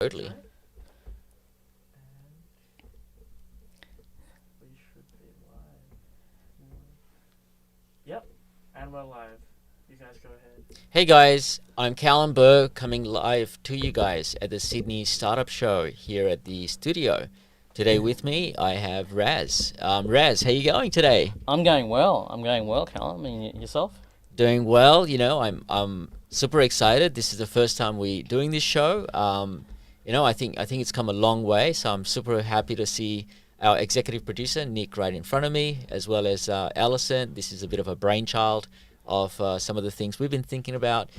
Totally. Right? And we should be live. Yep, and we're live. You guys go ahead. Hey guys, I'm Callum Burr coming live to you guys at the Sydney Startup Show here at the studio. Today with me I have Razz. Razz, how you going today? I'm going well. I'm going well, Callum. And yourself? Doing well. I'm super excited. This is the first time we doing this show. I think it's come a long way. So I'm super happy to see our executive producer Nick right in front of me, as well as Allison. This is a bit of a brainchild of some of the things we've been thinking about.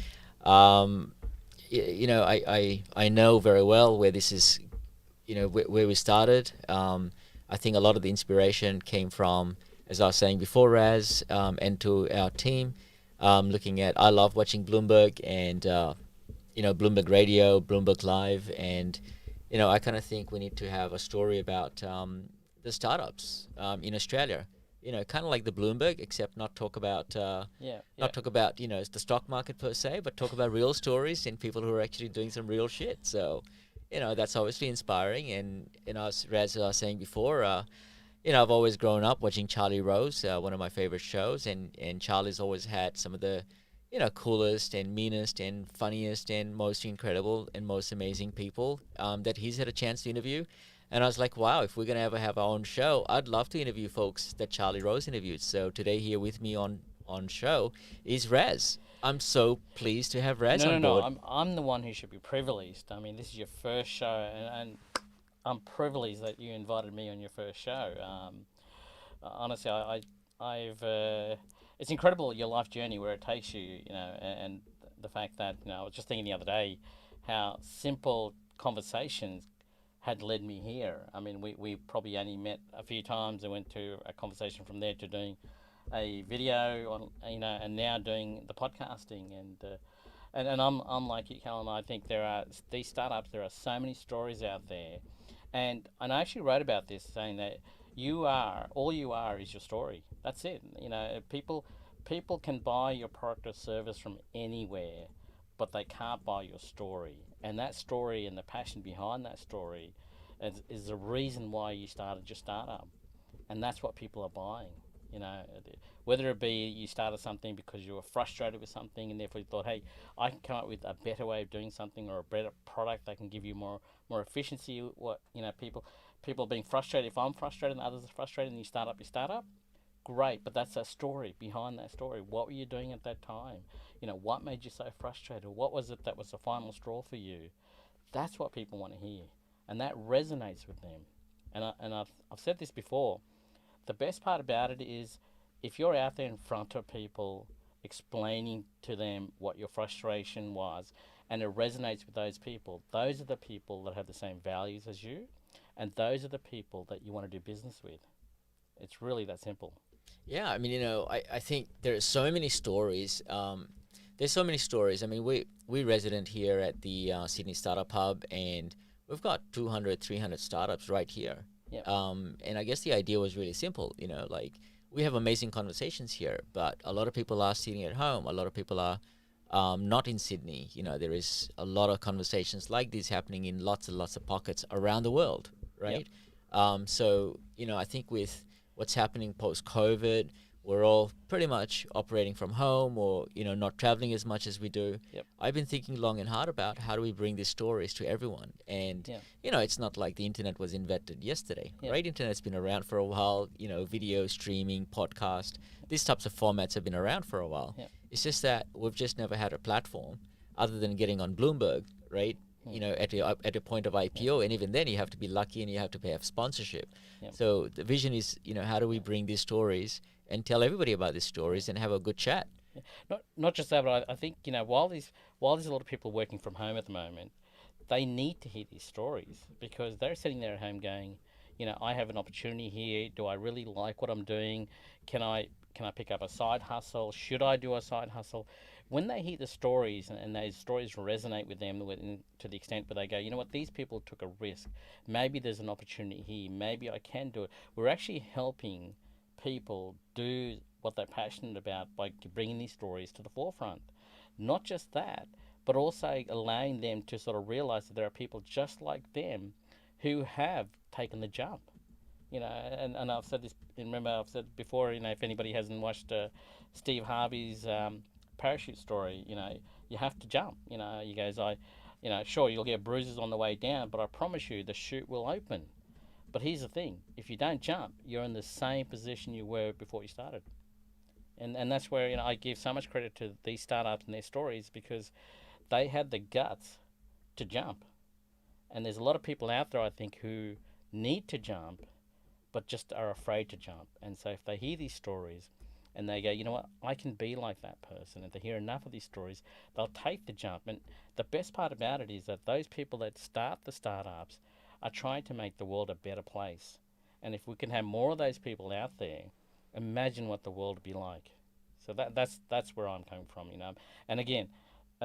Um, I know very well where this is, where we started. I think a lot of the inspiration came from, as I was saying before, Raz, and to our team, looking at, I love watching Bloomberg and, Bloomberg Radio, Bloomberg Live, and, I kind of think we need to have a story about the startups in Australia. Kind of like the Bloomberg, except not talk about Yeah, yeah. not talk about the stock market per se, but talk about real stories and people who are actually doing some real shit. So, that's obviously inspiring. And as Raz was saying before, I've always grown up watching Charlie Rose, one of my favorite shows, and Charlie's always had some of the coolest and meanest and funniest and most incredible and most amazing people that he's had a chance to interview. And I was like, wow, if we're going to ever have our own show, I'd love to interview folks that Charlie Rose interviewed. So today here with me on show is Raz. I'm so pleased to have Raz No, no, on no. board. I'm the one who should be privileged. I mean, this is your first show, and I'm privileged that you invited me on your first show. Honestly, I've it's incredible your life journey where it takes you. And the fact that I was just thinking the other day how simple conversations had led me here. I mean, we probably only met a few times and went to a conversation from there to doing a video on, and now doing the podcasting and I'm like you, Callum. I think there are these startups. There are so many stories out there, and I actually wrote about this, saying that all you are is your story. That's it. People can buy your product or service from anywhere, but they can't buy your story. And that story and the passion behind that story is the reason why you started your startup. And that's what people are buying. You know, whether it be you started something because you were frustrated with something and therefore you thought, hey, I can come up with a better way of doing something or a better product that can give you more efficiency. What people being frustrated. If I'm frustrated and others are frustrated, and you start up your startup, great. But that's a story behind that story. What were you doing at that time? What made you so frustrated? What was it that was the final straw for you? That's what people want to hear, and that resonates with them. And I've said this before. The best part about it is if you're out there in front of people explaining to them what your frustration was and it resonates with those people, those are the people that have the same values as you, and those are the people that you want to do business with. It's really that simple. Yeah, I mean, I think there's so many stories. There's so many stories. I mean, we resident here at the Sydney Startup Hub, and we've got 200, 300 startups right here. Yeah. And I guess the idea was really simple. Like we have amazing conversations here, but a lot of people are sitting at home. A lot of people are not in Sydney. There is a lot of conversations like these happening in lots and lots of pockets around the world, Yep. right? So I think with what's happening post COVID, we're all pretty much operating from home or not traveling as much as we do. Yep. I've been thinking long and hard about how do we bring these stories to everyone. And Yeah. it's not like the internet was invented yesterday, Yeah. right? Internet's been around for a while. Video streaming, podcast, these types of formats have been around for a while. Yep. It's just that we've just never had a platform other than getting on Bloomberg, right? At a point of IPO, and even then you have to be lucky and you have to pay have sponsorship. Yep. So the vision is, how do we bring these stories and tell everybody about these stories and have a good chat? Not just that, but I think while there's a lot of people working from home at the moment, they need to hear these stories because they're sitting there at home going, I have an opportunity here. Do I really like what I'm doing? Can I pick up a side hustle? Should I do a side hustle? When they hear the stories and those stories resonate with them to the extent where they go, you know what, these people took a risk. Maybe there's an opportunity here. Maybe I can do it. We're actually helping people do what they're passionate about by bringing these stories to the forefront. Not just that, but also allowing them to sort of realize that there are people just like them who have taken the jump. And I've said this, remember I've said before, if anybody hasn't watched Steve Harvey's parachute story, you have to jump. He goes, sure, you'll get bruises on the way down, but I promise you the chute will open. But here's the thing, if you don't jump, you're in the same position you were before you started. And that's where, I give so much credit to these startups and their stories, because they had the guts to jump. And there's a lot of people out there, I think, who need to jump, but just are afraid to jump. And so if they hear these stories and they go, you know what, I can be like that person, and they hear enough of these stories, they'll take the jump. And the best part about it is that those people that start the startups are trying to make the world a better place. And if we can have more of those people out there, imagine what the world would be like. So that's where I'm coming from. And again,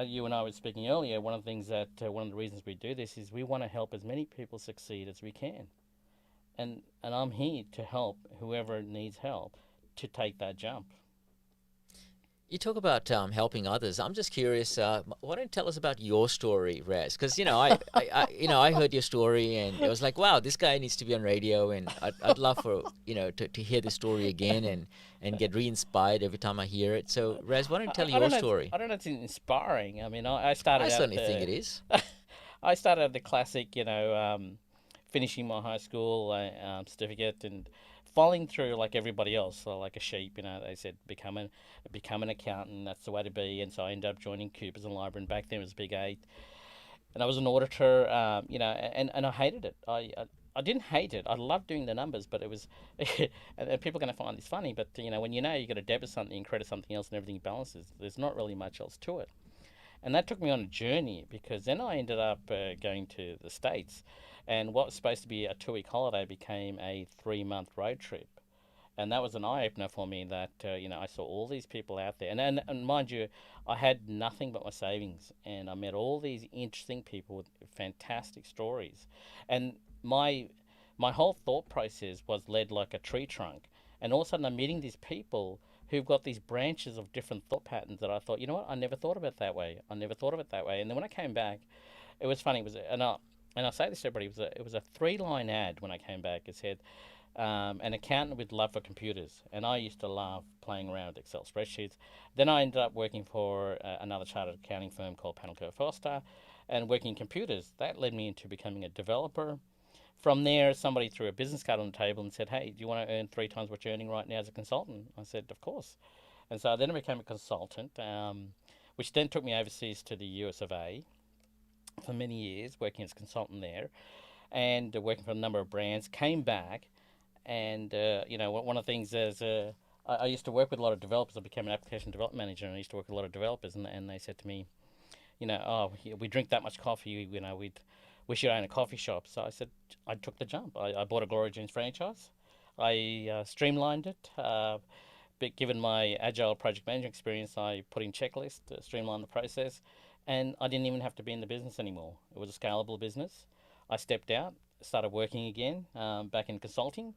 you and I were speaking earlier, one of the things that, one of the reasons we do this is we want to help as many people succeed as we can. And I'm here to help whoever needs help to take that jump. You talk about helping others. I'm just curious. Why don't you tell us about your story, Razz? Because I heard your story and it was like, wow, this guy needs to be on radio, and I'd love for to hear the story again and get re-inspired every time I hear it. So, Razz, why don't you tell your story? I don't know if it's inspiring. I mean, I started. I certainly think it is. I started at the classic, finishing my high school certificate and following through like everybody else, so like a sheep. They said become an accountant. That's the way to be. And so I ended up joining Coopers and Lybrand. Back then it was Big 8, and I was an auditor. And I hated it. I didn't hate it. I loved doing the numbers, but it was, and people are going to find this funny, but when you got to debit something and credit something else and everything balances, there's not really much else to it. And that took me on a journey, because then I ended up going to the States, and what was supposed to be a 2-week holiday became a 3-month road trip. And that was an eye-opener for me that, I saw all these people out there. And mind you, I had nothing but my savings, and I met all these interesting people with fantastic stories. And my whole thought process was led like a tree trunk. And all of a sudden I'm meeting these people who've got these branches of different thought patterns that I thought, you know what, I never thought of it that way. I never thought of it that way. And then when I came back, it was funny. And I say this to everybody, it was a 3-line ad when I came back. It said, an accountant with love for computers. And I used to love playing around with Excel spreadsheets. Then I ended up working for another chartered accounting firm called Panelco Foster, and working computers. That led me into becoming a developer. From there, somebody threw a business card on the table and said, hey, do you want to earn 3 times what you're earning right now as a consultant? I said, of course. And so then I became a consultant, which then took me overseas to the US of A for many years, working as a consultant there, and working for a number of brands. Came back, and one of the things is I used to work with a lot of developers. I became an application development manager, and I used to work with a lot of developers, and they said to me, we drink that much coffee, we should own a coffee shop. So I said, I took the jump. I bought a Glory Jeans franchise. I streamlined it. But given my agile project management experience, I put in checklists to streamline the process, and I didn't even have to be in the business anymore. It was a scalable business. I stepped out, started working again, back in consulting.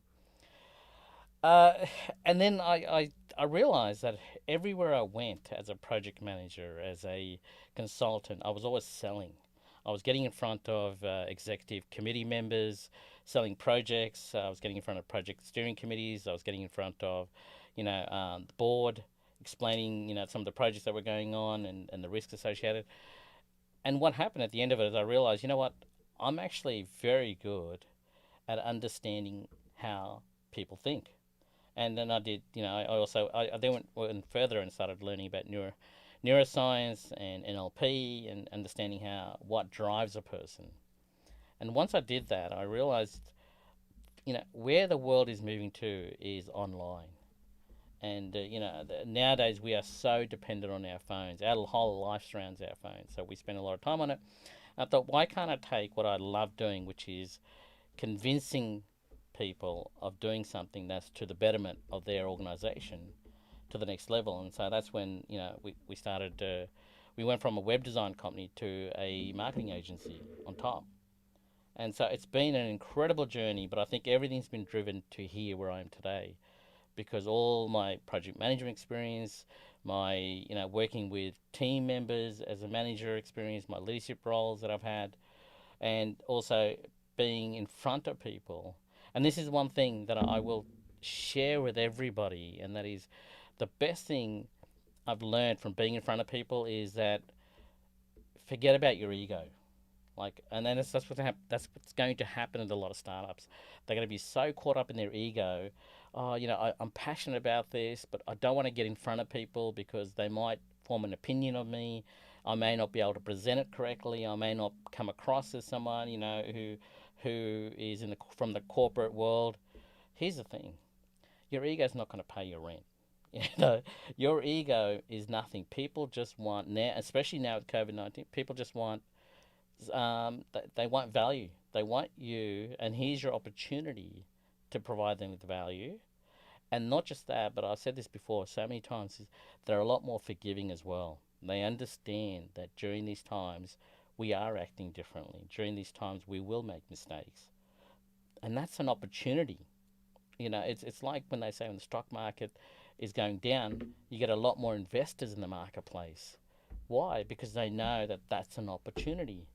And then I realized that everywhere I went as a project manager, as a consultant, I was always selling. I was getting in front of executive committee members, selling projects. I was getting in front of project steering committees. I was getting in front of, the board, explaining, some of the projects that were going on and the risks associated. And what happened at the end of it is I realized, you know what, I'm actually very good at understanding how people think. And then I did, I then went further and started learning about neuroscience and NLP and understanding what drives a person. And once I did that, I realized, where the world is moving to is online. And, nowadays we are so dependent on our phones. Our whole life surrounds our phones. So we spend a lot of time on it. I thought, why can't I take what I love doing, which is convincing people of doing something that's to the betterment of their organization, to the next level? And so that's when we started. We went from a web design company to a marketing agency on top, and so it's been an incredible journey. But I think everything's been driven to here where I am today, because all my project management experience, my working with team members as a manager experience, my leadership roles that I've had, and also being in front of people. And this is one thing that I will share with everybody, and that is the best thing I've learned from being in front of people is that forget about your ego. And then that's what's going to happen in a lot of startups. They're going to be so caught up in their ego. Oh, I'm passionate about this, but I don't want to get in front of people because they might form an opinion of me. I may not be able to present it correctly. I may not come across as someone, who is from the corporate world. Here's the thing: your ego's not going to pay your rent. Your ego is nothing. People just want now, especially now with COVID-19. People just want. They want value. They want you, and here's your opportunity to provide them with value. And not just that, but I've said this before so many times, is they're a lot more forgiving as well. They understand that during these times, we are acting differently. During these times, we will make mistakes. And that's an opportunity. It's like when they say when the stock market is going down, you get a lot more investors in the marketplace. Why? Because they know that that's an opportunity.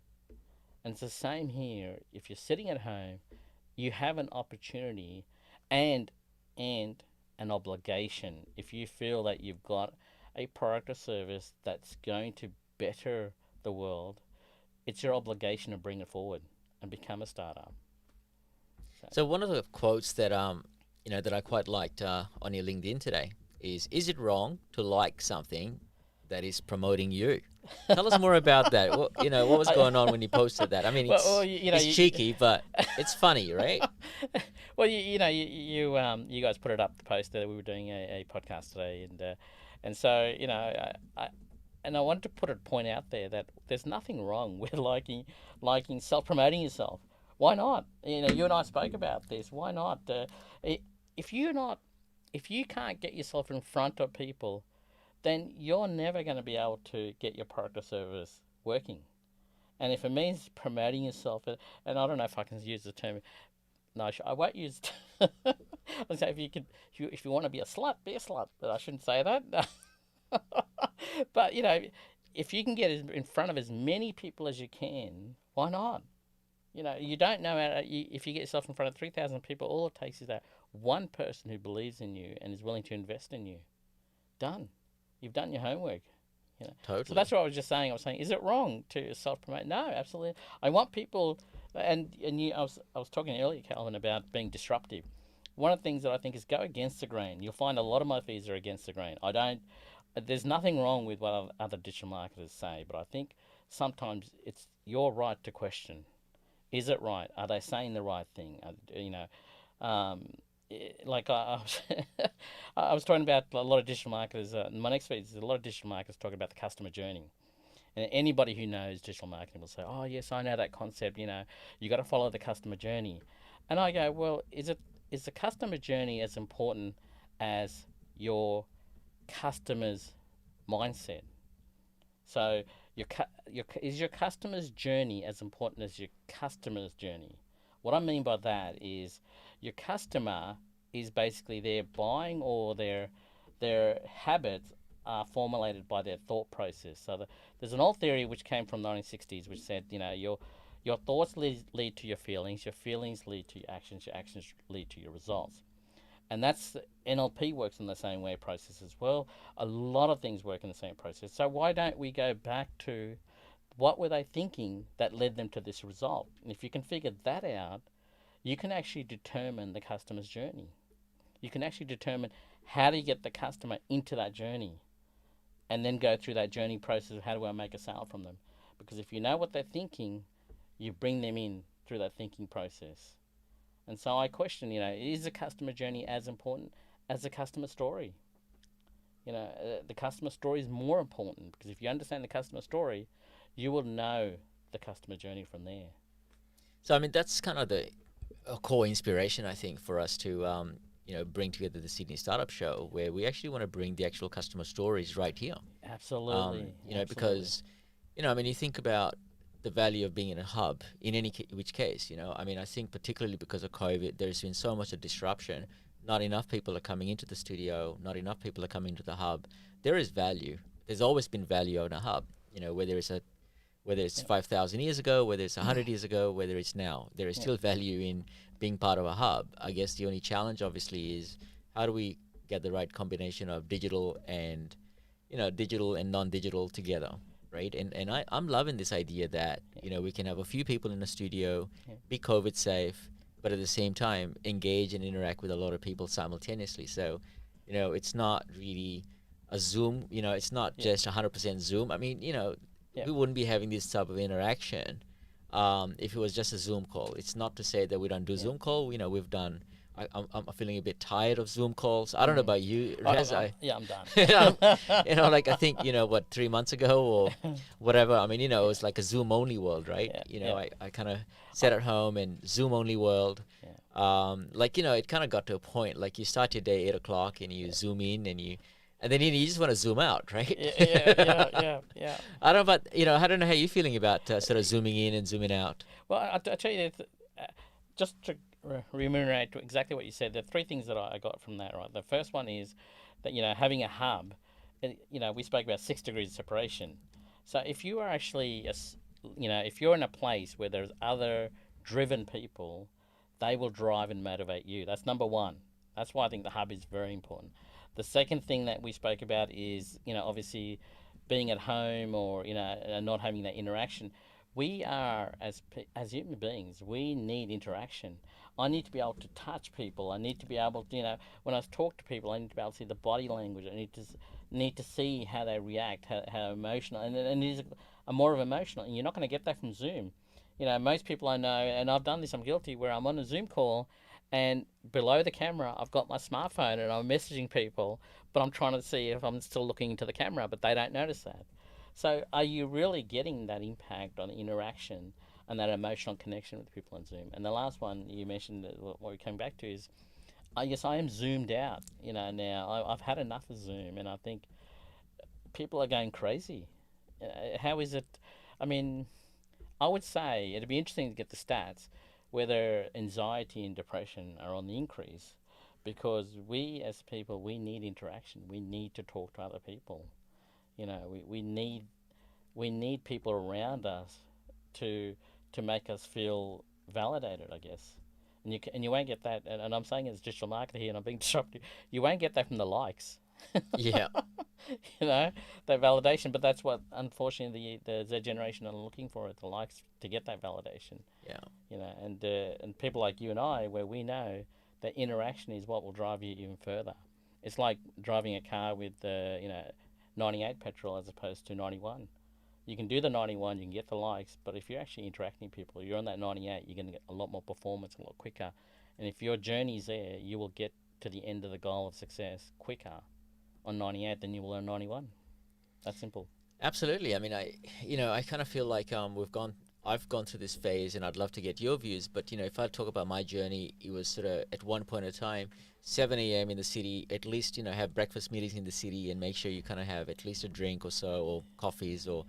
And it's the same here. If you're sitting at home, you have an opportunity and an obligation. If you feel that you've got a product or service that's going to better the world, it's your obligation to bring it forward and become a startup. So one of the quotes that that I quite liked on your LinkedIn today is it wrong to like something that is promoting you? Tell us more about that. What was going on when you posted that? I mean, it's cheeky, but it's funny, right? Well, you guys put it up, the post that we were doing a podcast today, and so I wanted to point out there that there's nothing wrong with liking self-promoting yourself. Why not? You and I spoke about this. Why not? If you can't get yourself in front of people, then you're never going to be able to get your product or service working. And if it means promoting yourself, and I don't know if I can use the term, no, I won't use. I'll say if you want to be a slut, be a slut. But I shouldn't say that. But if you can get in front of as many people as you can, why not? You don't know if you get yourself in front of 3,000 people, all it takes is that one person who believes in you and is willing to invest in you. Done. You've done your homework. Totally. So that's what I was just saying. I was saying, is it wrong to self-promote? No, absolutely. I want people, I was talking earlier, Calvin, about being disruptive. One of the things that I think is go against the grain. You'll find a lot of my feeds are against the grain. There's nothing wrong with what other digital marketers say, but I think sometimes it's your right to question. Is it right? Are they saying the right thing? I was talking about a lot of digital marketers. In my next feed, there's a lot of digital marketers talking about the customer journey. And anybody who knows digital marketing will say, oh, yes, I know that concept. You got to follow the customer journey. And I go, well, is the customer journey as important as your customer's mindset? So is your customer's journey as important as your customer's journey? What I mean by that is your customer is basically their buying or their habits are formulated by their thought process. So there's an old theory which came from the 1960s which said, your thoughts lead to your feelings lead to your actions lead to your results. And that's NLP works in the same way process as well. A lot of things work in the same process. So why don't we go back to what were they thinking that led them to this result? And if you can figure that out, you can actually determine the customer's journey. You can actually determine how to get the customer into that journey and then go through that journey process of how do I make a sale from them. Because if you know what they're thinking, you bring them in through that thinking process. And so I question, is the customer journey as important as the customer story? The customer story is more important because if you understand the customer story, you will know the customer journey from there. So, I mean, that's kind of a core inspiration, I think, for us to, bring together the Sydney Startup Show, where we actually want to bring the actual customer stories right here. Absolutely. Because, you think about the value of being in a hub in which case, I think particularly because of COVID, there's been so much of disruption, not enough people are coming into the studio, not enough people are coming to the hub, there is value. There's always been value on a hub. You know, whether it's 5,000 years ago, whether it's 100 years ago, whether it's now, there is still value in being part of a hub. I guess the only challenge, obviously, is how do we get the right combination of digital and non-digital together, right? And I'm loving this idea that we can have a few people in the studio, be COVID safe, but at the same time engage and interact with a lot of people simultaneously. So, it's not really a Zoom. It's not just 100% Zoom. I mean, we wouldn't be having this type of interaction if it was just a Zoom call. It's not to say that we don't do Zoom call. We've done. I'm feeling a bit tired of Zoom calls. I don't know about you, Razz. I'm done. Like I think 3 months ago or whatever. I mean, it was like a Zoom only world, right? I kind of sat at home and Zoom only world. It kind of got to a point like you start your day 8 o'clock and you zoom in and then you just want to zoom out, right? Yeah. I don't know, but I don't know how you're feeling about sort of zooming in and zooming out. Well, I tell you, just to remunerate exactly what you said, there are three things that I got from that. Right, the first one is that having a hub, we spoke about 6 degrees of separation. So if you are actually, if you're in a place where there's other driven people, they will drive and motivate you. That's number one. That's why I think the hub is very important. The second thing that we spoke about is, obviously being at home or, not having that interaction. We are, as human beings, we need interaction. I need to be able to touch people. I need to be able to, when I talk to people, I need to be able to see the body language. I need to see how they react, how emotional, and it is a more of emotional. And you're not going to get that from Zoom. Most people I know, and I've done this, I'm guilty, where I'm on a Zoom call, and below the camera, I've got my smartphone and I'm messaging people, but I'm trying to see if I'm still looking into the camera, but they don't notice that. So are you really getting that impact on interaction and that emotional connection with people on Zoom? And the last one you mentioned, what we came back to is, yes, I am zoomed out, now. I've had enough of Zoom, and I think people are going crazy. How is it? I mean, I would say it'd be interesting to get the stats whether anxiety and depression are on the increase, because we as people, we need interaction. We need to talk to other people. We need people around us to make us feel validated, I guess. And you won't get that, and I'm saying it's digital marketing here, and I'm being disruptive. You won't get that from the likes. Yeah. That validation, but that's what unfortunately the Z generation are looking for, the likes, to get that validation. Yeah. And people like you and I, where we know that interaction is what will drive you even further. It's like driving a car with 98 petrol as opposed to 91. You can do the 91, you can get the likes, but if you're actually interacting with people, you're on that 98, you're going to get a lot more performance a lot quicker. And if your journey's there, you will get to the end of the goal of success quicker on 98 than you will on 91. That's simple. Absolutely. I mean, I kind of feel like I've gone through this phase, and I'd love to get your views. But if I talk about my journey, it was sort of at one point in time, 7 a.m. in the city, at least have breakfast meetings in the city, and make sure you kind of have at least a drink or so, or coffees, or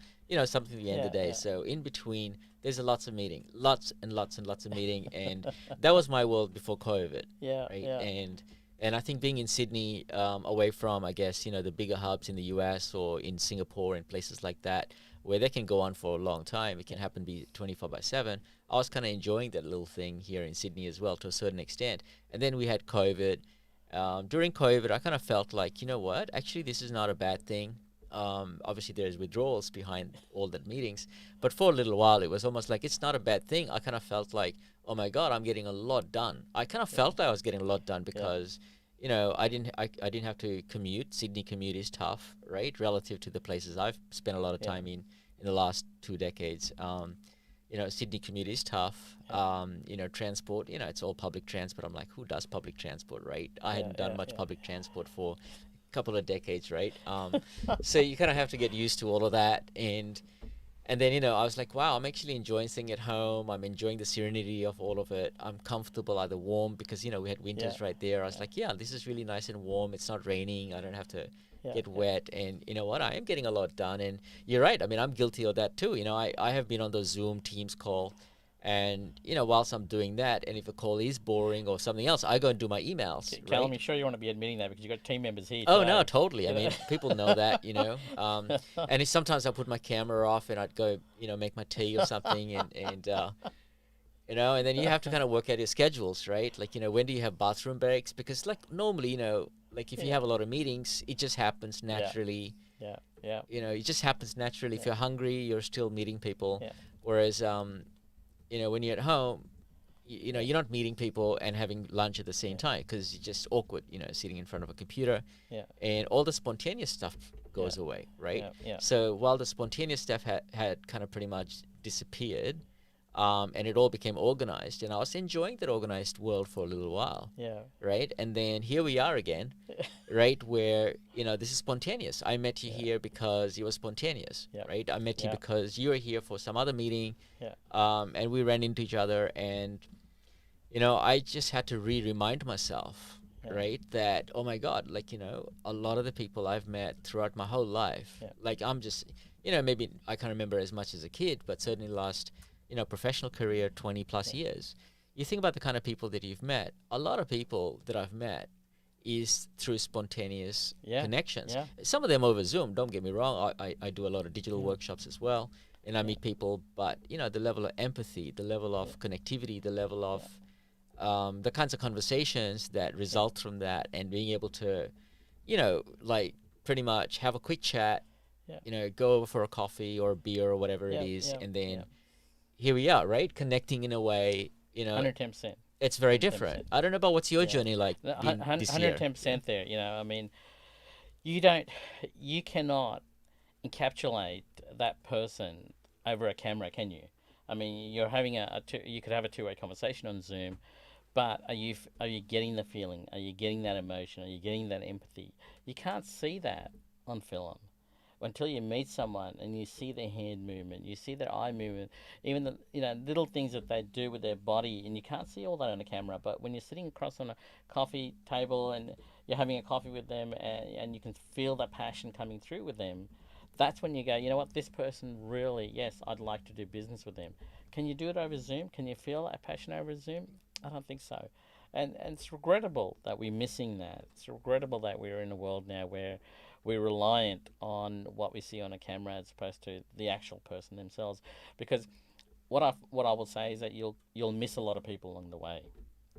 something at the end of the day. So in between, there's lots of meeting, lots and lots of meeting, and that was my world before COVID. Right? And I think being in Sydney, away from, I guess, the bigger hubs in the US or in Singapore and places like that, where they can go on for a long time, it can happen be 24/7. I was kind of enjoying that little thing here in Sydney as well, to a certain extent. And then we had COVID. During COVID, I kind of felt like, what? Actually, this is not a bad thing. Obviously, there's withdrawals behind all the meetings. But for a little while, it was almost like it's not a bad thing. I kind of felt like, oh my God, I'm getting a lot done. I kind of felt like I was getting a lot done because, I didn't have to commute. Sydney commute is tough, right? Relative to the places I've spent a lot of time in the last 2 decades. Sydney commute is tough. Transport, it's all public transport. I'm like, who does public transport, right? I hadn't done much public transport for a couple of decades, right? So you kind of have to get used to all of that. And then, I was like, wow, I'm actually enjoying staying at home. I'm enjoying the serenity of all of it. I'm comfortable, either warm, because, we had winters right there. I was like, yeah, this is really nice and warm. It's not raining. I don't have to get wet. And you know what? I am getting a lot done. And you're right. I mean, I'm guilty of that too. I have been on those Zoom Teams call, And whilst I'm doing that, and if a call is boring or something else, I go and do my emails. Callum, right? you sure you want to be admitting that because you've got team members here Oh today. no, totally. I mean, people know that, and sometimes I put my camera off and I'd go, make my tea or something, and and then you have to kind of work out your schedules, right? Like, when do you have bathroom breaks? Because like normally, like if you have a lot of meetings, it just happens naturally. Yeah, yeah. It just happens naturally. If you're hungry, you're still meeting people. Yeah. Whereas, when you're at home, you're not meeting people and having lunch at the same time because you're just awkward, sitting in front of a computer. Yeah. And all the spontaneous stuff goes away, right? Yeah. So while the spontaneous stuff had kind of pretty much disappeared, and it all became organized, and I was enjoying that organized world for a little while. Yeah. Right? And then here we are again, right? Where, this is spontaneous. I met you here because you were spontaneous, right? I met you because you were here for some other meeting, and we ran into each other, and, I just had to remind myself, right, that, oh my God, like, a lot of the people I've met throughout my whole life, like I'm just, maybe I can't remember as much as a kid, but certainly last, professional career, 20 plus years. You think about the kind of people that you've met. A lot of people that I've met is through spontaneous connections. Yeah. Some of them over Zoom, don't get me wrong. I do a lot of digital workshops as well, and I meet people, but, the level of empathy, the level of connectivity, the level of the kinds of conversations that result from that, and being able to, like pretty much have a quick chat, go over for a coffee or a beer or whatever it is, and then here we are, right? Connecting in a way, 110%. It's very different. I don't know about what's your journey like this year. 110% there. I mean, you cannot encapsulate that person over a camera, can you? I mean, you're having you could have a two-way conversation on Zoom, but are you getting the feeling? Are you getting that emotion? Are you getting that empathy? You can't see that on film until you meet someone and you see their hand movement, you see their eye movement, even the little things that they do with their body, and you can't see all that on a camera. But when you're sitting across on a coffee table and you're having a coffee with them, and you can feel that passion coming through with them, that's when you go, you know what, this person really, yes, I'd like to do business with them. Can you do it over Zoom? Can you feel that passion over Zoom? I don't think so. And it's regrettable that we're missing that. It's regrettable that we're in a world now where we're reliant on what we see on a camera as opposed to the actual person themselves. Because what I will say is that you'll miss a lot of people along the way.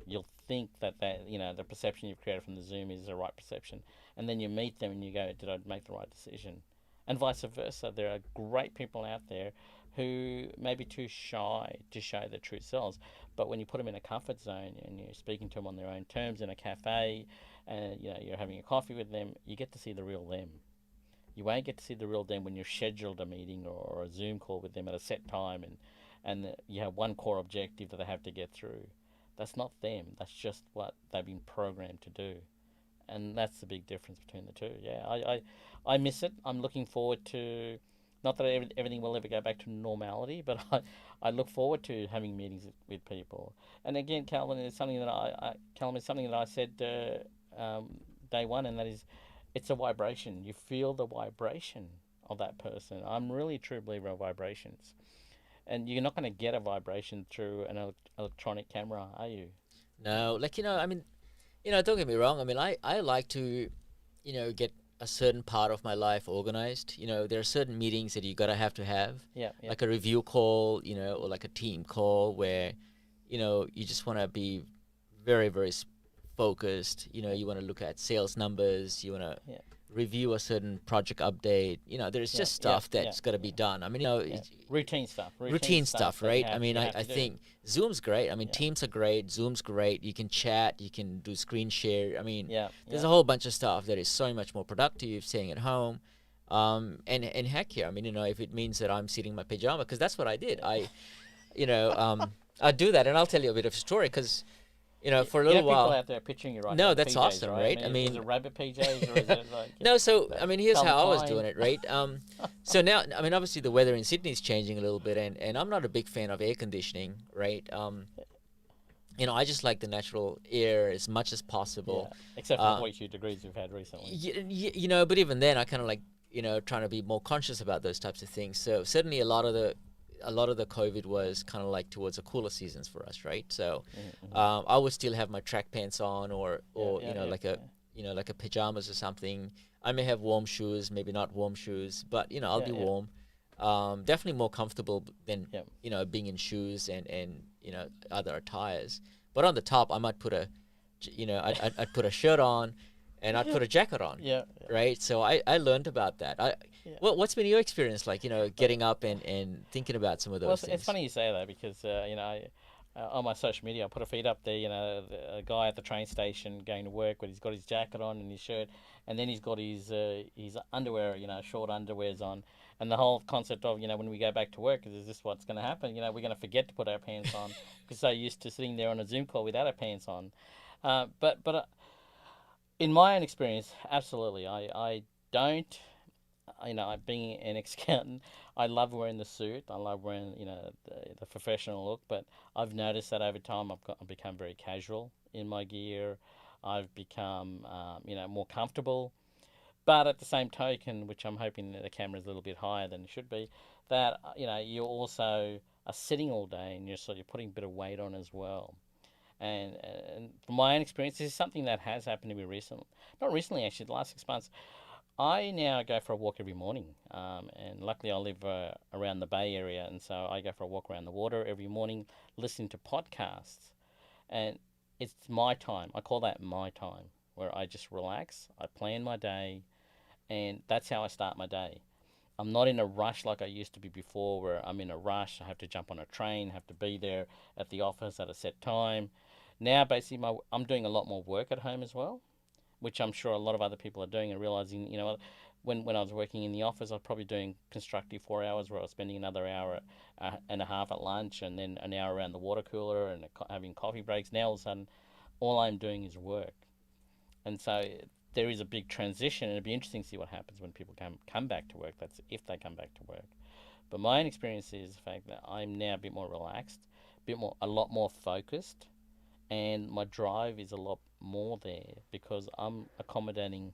You'll think that the perception you've created from the Zoom is the right perception, and then you meet them and you go, did I make the right decision? And vice versa. There are great people out there who may be too shy to show their true selves, but when you put them in a comfort zone and you're speaking to them on their own terms in a cafe, and you're having a coffee with them, you get to see the real them. You won't get to see the real them when you've scheduled a meeting or a Zoom call with them at a set time, and you have one core objective that they have to get through. That's not them. That's just what they've been programmed to do. And that's the big difference between the two. Yeah, I miss it. I'm looking forward to, not that everything will ever go back to normality, but I look forward to having meetings with people. And again, Calvin, is something that I said day one, and that is, it's a vibration. You feel the vibration of that person. I'm really a true believer of vibrations. And you're not going to get a vibration through an electronic camera, are you? No, like, I mean, don't get me wrong. I mean, I like to, get a certain part of my life organized. There are certain meetings that you gotta have to have. Yeah. Like a review call, or like a team call where, you just want to be very, very focused. You want to look at sales numbers. You want to review a certain project update. There's just stuff that's got to be done. I mean, routine stuff. Routine stuff, right? I mean, I think Zoom's great. I mean, Teams are great. Zoom's great. You can chat. You can do screen share. I mean, there's a whole bunch of stuff that is so much more productive staying at home. And heck yeah, I mean, if it means that I'm sitting in my pajama, because that's what I did. I do that, and I'll tell you a bit of a story, because for a little while. People out there picturing you right No, now, that's PJs, awesome, right? I mean, is it rabbit PJs, or is it like... No, so, I mean, here's how I was fine. doing it, right? So now, I mean, obviously the weather in Sydney is changing a little bit, and I'm not a big fan of air conditioning, right? I just like the natural air as much as possible. Yeah. Except for the 42 degrees we've had recently. But even then, I kind of like, trying to be more conscious about those types of things. So certainly a lot of the a lot of the COVID was kind of like towards the cooler seasons for us, right? So Mm-hmm. I would still have my track pants on, or you know, like a yeah. like a pajamas or something. I may have warm shoes, maybe not warm shoes, but you know, I'll Yeah, be yeah. warm. Definitely more comfortable than Yep. you know, being in shoes and you know, other attires. But on the top, I might put you know, I'd put a shirt on, and I'd put a jacket on, Yeah, right? So I learned about that. yeah. What's been your experience like? You know, getting up and thinking about some of Well, those it's things. funny you say that because you know, on my social media, I put a feed up there. You know, a guy at the train station going to work, but he's got his jacket on and his shirt, and then he's got his underwear. You know, short underwears on, and the whole concept of, you know, when we go back to work, is this what's going to happen? You know, we're going to forget to put our pants on because so used to sitting there on a Zoom call without our pants on. But in my own experience, absolutely, I don't. You know, being an ex-accountant, I love wearing the suit. I love wearing, you know, the professional look. But I've noticed that over time, I've become very casual in my gear. I've become, you know, more comfortable. But at the same token, which I'm hoping that the camera's a little bit higher than it should be, that you know, you also are sitting all day and you're putting a bit of weight on as well. And from my own experience, this is something that has happened to me recently. Not recently, actually, the last 6 months. I now go for a walk every morning, and luckily I live around the Bay Area, and so I go for a walk around the water every morning, listening to podcasts, and it's my time. I call that my time, where I just relax, I plan my day, and that's how I start my day. I'm not in a rush like I used to be before, where I'm in a rush. I have to jump on a train, have to be there at the office at a set time. Now, basically, I'm doing a lot more work at home as well, which I'm sure a lot of other people are doing and realizing, you know, when I was working in the office, I was probably doing constructive 4 hours where I was spending another hour and a half at lunch and then an hour around the water cooler and having coffee breaks. Now, all of a sudden, all I'm doing is work. And so there is a big transition, and it'd be interesting to see what happens when people come back to work. That's if they come back to work. But my own experience is the fact that I'm now a bit more relaxed, a lot more focused, and my drive is a lot more there because I'm accommodating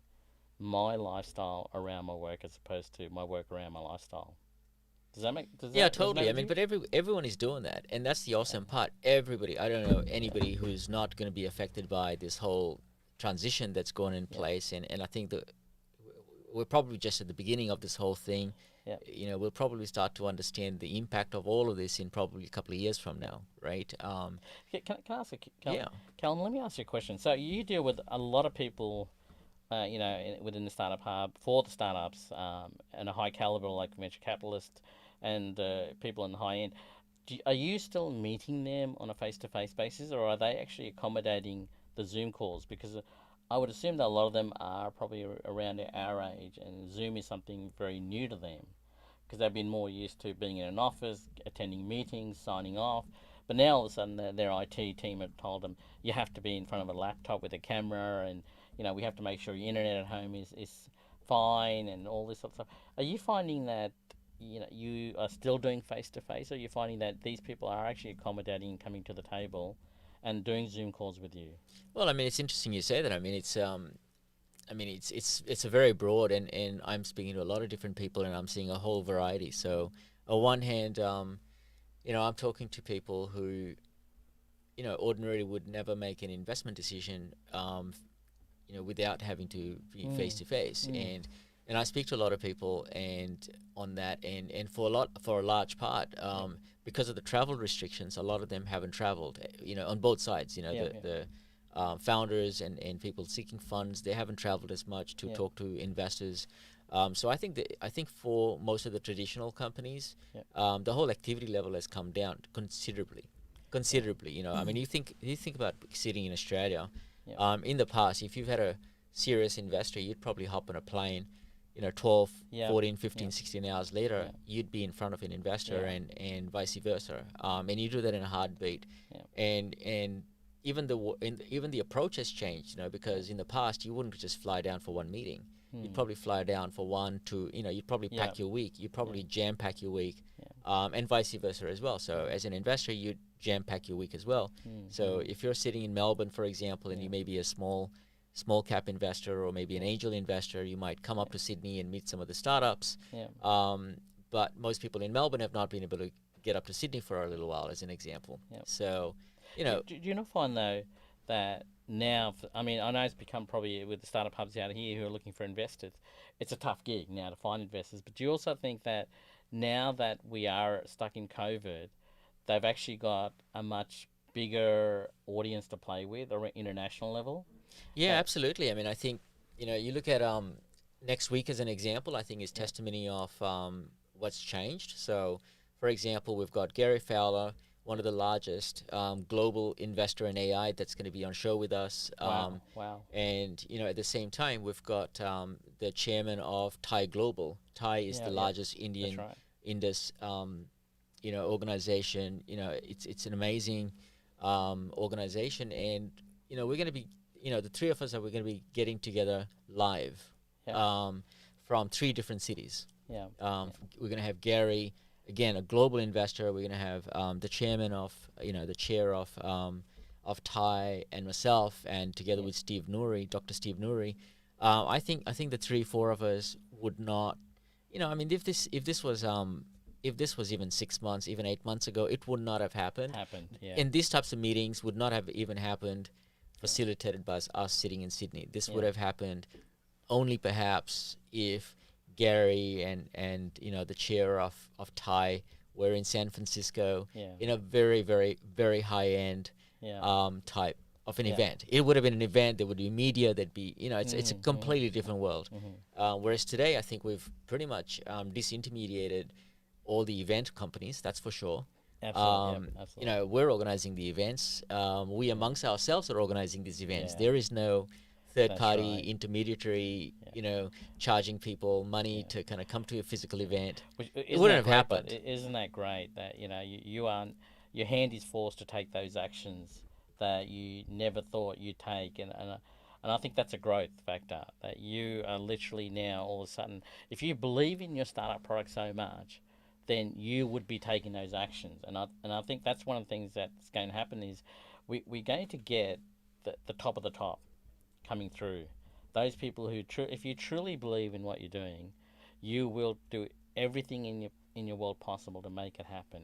my lifestyle around my work as opposed to my work around my lifestyle. Does Yeah, that resonate totally. I with mean, you? but everyone is doing that, and that's the Yeah, awesome part. Everybody, I don't know anybody who's not going to be affected by this whole transition that's going in yeah, place, and I think that we're probably just at the beginning of this whole thing. yeah. You know, we'll probably start to understand the impact of all of this in probably a couple of years from now, right? Can I ask Yeah. Calvin, let me ask you a question. So you deal with a lot of people, you know, within the startup hub for the startups, and a high caliber like venture capitalists and people in the high end. Are you still meeting them on a face-to-face basis, or are they actually accommodating the Zoom calls? Because I would assume that a lot of them are probably around our age, and Zoom is something very new to them because they've been more used to being in an office, attending meetings, signing off. But now all of a sudden, their IT team have told them you have to be in front of a laptop with a camera, and you know we have to make sure your internet at home is fine, and all this sort of stuff. Are you finding that, you know, you are still doing face to face, or are you finding that these people are actually accommodating, coming to the table, and doing Zoom calls with you? Well, I mean, it's interesting you say that. I mean, it's a very broad, and I'm speaking to a lot of different people, and I'm seeing a whole variety. So, on one hand, you know, I'm talking to people who, you know, ordinarily would never make an investment decision, you know, without having to be face Mm, to face, mm, and I speak to a lot of people, and on that, and for a large part, yep, because of the travel restrictions, a lot of them haven't traveled, you know, on both sides, you know, yep, yep, the founders and people seeking funds, they haven't traveled as much to yep, talk to investors. So I think for most of the traditional companies, yep, the whole activity level has come down considerably. yep, Considerably, you know. I mean, you think about sitting in Australia. yep, In the past, if you've had a serious investor, you'd probably hop on a plane, you know, 12, yep, 14, 15, yep, 16 hours later, yep, you'd be in front of an investor, yep, and vice versa. And you do that in a heartbeat. yep, And even the approach has changed, you know, yep, because in the past you wouldn't just fly down for one meeting. You'd mm, probably fly down for one, two, you know, you'd probably yep, pack your week. You'd yep, probably jam pack your week, yep, and vice versa as well. So yep, as an investor, you'd jam pack your week as well. mm, So mm, if you're sitting in Melbourne, for example, and you yep, may be a small cap investor or maybe an yep, angel investor, you might come up yep, to Sydney and meet some of the startups. yep, Um, but most people in Melbourne have not been able to get up to Sydney for a little while, as an example. Yep. So, you know, Do you not find though that now? I mean, I know it's become probably with the startup hubs out here who are looking for investors. It's a tough gig now to find investors. But do you also think that now that we are stuck in COVID, they've actually got a much bigger audience to play with, or international level? yeah, That- absolutely. I mean, I think, you know, you look at next week as an example, I think is testimony of what's changed. So, for example, we've got Gary Fowler, one of the largest global investor in AI, that's going to be on show with us. Wow. And, you know, at the same time, we've got the chairman of Thai Global. Thai is Yeah, the yeah, largest That's Indian right. Indus, you know, organization. You know, it's an amazing organization, and you know, we're going to be, you know, the three of us are we're going to be getting together live Yeah. from 3 different cities. Yeah. We're going to have Gary, again, a global investor. We're going to have the chairman of, you know, the chair of Thai, and myself, and together Yeah. with Steve Nouri, Dr. Steve Nouri. I think the 3-4 of us would not, you know, I mean, if this was even 6 months, even 8 months ago, it would not have happened. Yeah. And these types of meetings would not have even happened facilitated by us sitting in Sydney. This would Yeah. have happened only perhaps if Gary and you know, the chair of Thai were in San Francisco Yeah. in a very, very, very high end Yeah. type of an Yeah. event. It would have been an event. There would be media. There'd be, you know, it's a Mhm, mhm. completely different world. Mhm. Whereas today, I think we've pretty much disintermediated all the event companies. That's for sure. Absolutely. Yep, You absolutely. know, we're organizing the events. We amongst ourselves are organizing these events. Yeah. There is no third That's party right. intermediary, Yeah. you know, charging people money Yeah. to kind of come to a physical event. Isn't wouldn't that have great, happened. But isn't that great that you aren't, your hand is forced to take those actions that you never thought you'd take, and I think that's a growth factor, that you are literally now all of a sudden, if you believe in your startup product so much, then you would be taking those actions, and I think that's one of the things that's going to happen is we're going to get the top of the top coming through. Those people who, if you truly believe in what you're doing, you will do everything in your world possible to make it happen.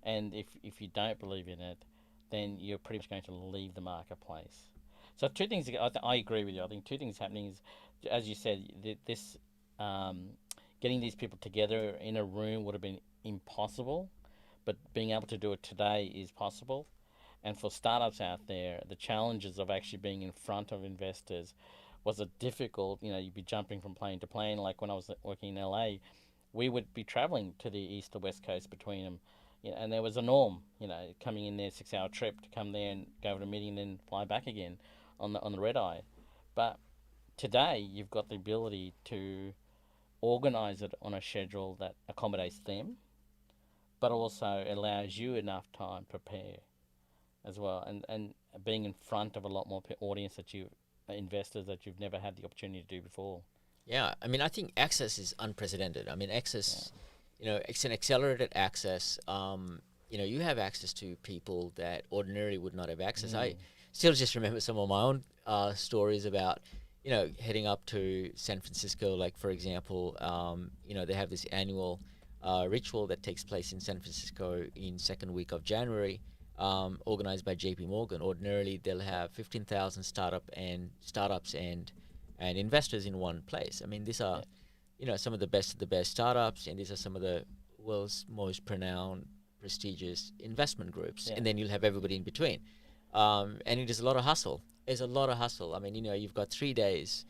And if you don't believe in it, then you're pretty much going to leave the marketplace. So 2 things. I agree with you. I think 2 things happening is, as you said, this getting these people together in a room would have been impossible, but being able to do it today is possible. And for startups out there, the challenges of actually being in front of investors was a difficult, you'd be jumping from plane to plane. Like when I was working in LA, we would be traveling to the east or west coast between them. And there was a norm, coming in there, 6-hour trip to come there and go over to a meeting and then fly back again on the red eye. But today, you've got the ability to organize it on a schedule that accommodates them, but also allows you enough time to prepare as well, and being in front of a lot more audience that you investors that you've never had the opportunity to do before. Yeah, I mean, I think access is unprecedented. I mean, access, it's an accelerated access. You have access to people that ordinarily would not have access. I still just remember some of my own stories about, heading up to San Francisco. Like, for example, they have this annual ritual that takes place in San Francisco in second week of January, organized by JP Morgan. Ordinarily, they'll have 15,000 startups and investors in one place. I mean, these are, some of the best startups, and these are some of the world's most prestigious investment groups. And then you'll have everybody in between. And it is a lot of hustle. There's a lot of hustle. I mean, you've got 3 days.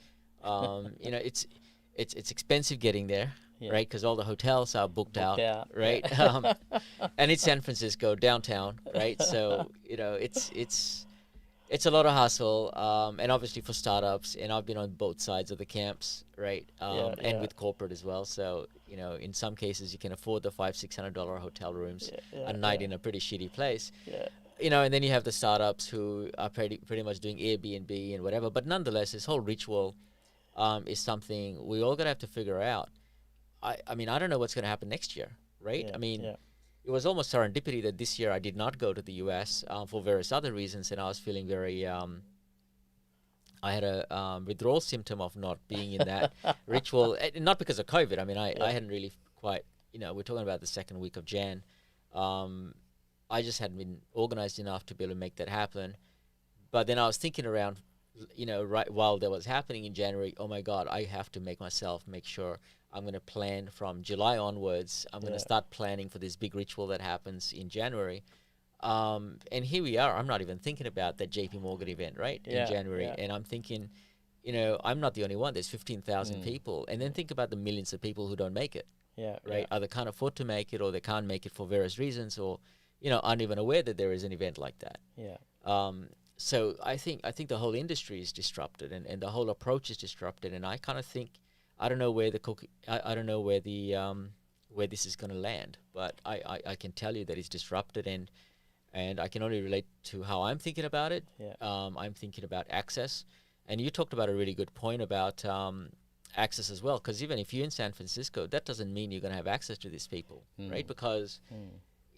It's expensive getting there. Yeah. Right, because all the hotels are booked out, right? Yeah. And it's San Francisco downtown, right? So it's a lot of hustle, and obviously for startups. And I've been on both sides of the camps, right? And with corporate as well. So in some cases you can afford the $500-600 hotel rooms a night in a pretty shitty place. Yeah. And then you have the startups who are pretty much doing Airbnb and whatever. But nonetheless, this whole ritual is something we all gonna have to figure out. I mean, I don't know what's going to happen next year, right? Yeah, I mean, yeah. it was almost serendipity that this year I did not go to the US for various other reasons, and I was feeling very. I had a withdrawal symptom of not being in that ritual, not because of COVID. I mean, I hadn't really quite. We're talking about the second week of Jan. I just hadn't been organized enough to be able to make that happen. But then I was thinking around, right while that was happening in January, oh my God, I have to make sure I'm going to plan from July onwards. I'm going to start planning for this big ritual that happens in January. And here we are. I'm not even thinking about that JP Morgan event, right, in January. And I'm thinking, I'm not the only one. There's 15,000 people. And then think about the millions of people who don't make it. Right? Either can't afford to make it, or they can't make it for various reasons, or, aren't even aware that there is an event like that. So I think the whole industry is disrupted, and the whole approach is disrupted. And I kind of think, I don't know where I don't know where where this is going to land, but I can tell you that it's disrupted, and I can only relate to how I'm thinking about it. I'm thinking about access, and you talked about a really good point about access as well, because even if you're in San Francisco, that doesn't mean you're going to have access to these people, right? Because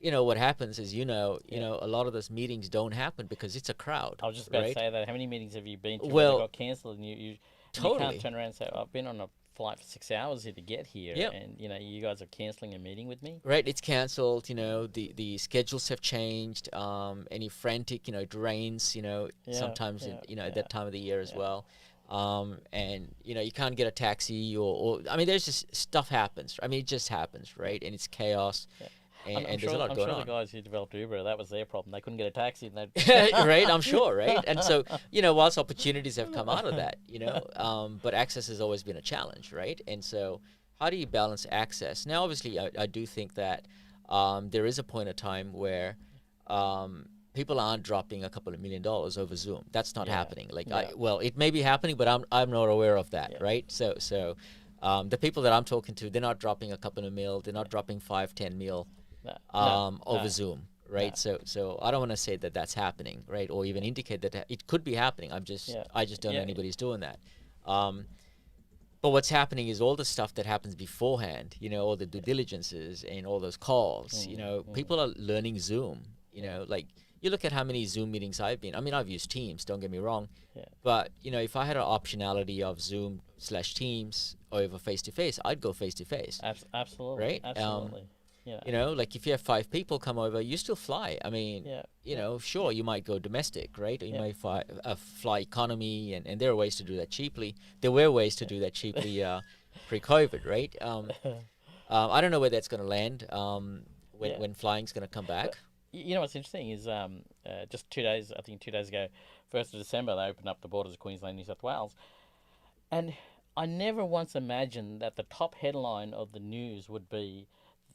what happens is, a lot of those meetings don't happen because it's a crowd. I was just about to say that. How many meetings have you been to Well, where they got cancelled, and you totally can't turn around and say, I've been on a flight for 6 hours here to get here, and you guys are cancelling a meeting with me? Right, it's cancelled. The schedules have changed. Any frantic, drains, sometimes at that time of the year as well. And you can't get a taxi, or I mean, there's just stuff happens. I mean, it just happens, right? And it's chaos. And I'm there's sure, a lot going on. I'm sure the guys who developed Uber, that was their problem. They couldn't get a taxi. And right, I'm sure, right? And so, whilst opportunities have come out of that, but access has always been a challenge, right? And so how do you balance access? Now, obviously, I do think that there is a point of time where people aren't dropping a couple of $1 million over Zoom. That's not happening. It may be happening, but I'm not aware of that, right? So the people that I'm talking to, they're not dropping a couple of mil. They're not dropping 5-10 mil over Zoom, right? So I don't want to say that that's happening, right? Or even indicate that it could be happening. I just don't know anybody's doing that. But what's happening is all the stuff that happens beforehand, all the due diligences and all those calls, people are learning Zoom, like you look at how many Zoom meetings I've been. I mean, I've used Teams, don't get me wrong. But, if I had an optionality of Zoom/Teams over face-to-face, I'd go face-to-face. Absolutely. Right? Absolutely. Like if you have 5 people come over, you still fly. I mean, sure, you might go domestic, right? Or you might fly economy, and there are ways to do that cheaply. There were ways to do that cheaply pre-COVID, right? I don't know where that's going to land when flying's going to come back. What's interesting is just 2 days, I think 2 days ago, 1st of December, they opened up the borders of Queensland and New South Wales. And I never once imagined that the top headline of the news would be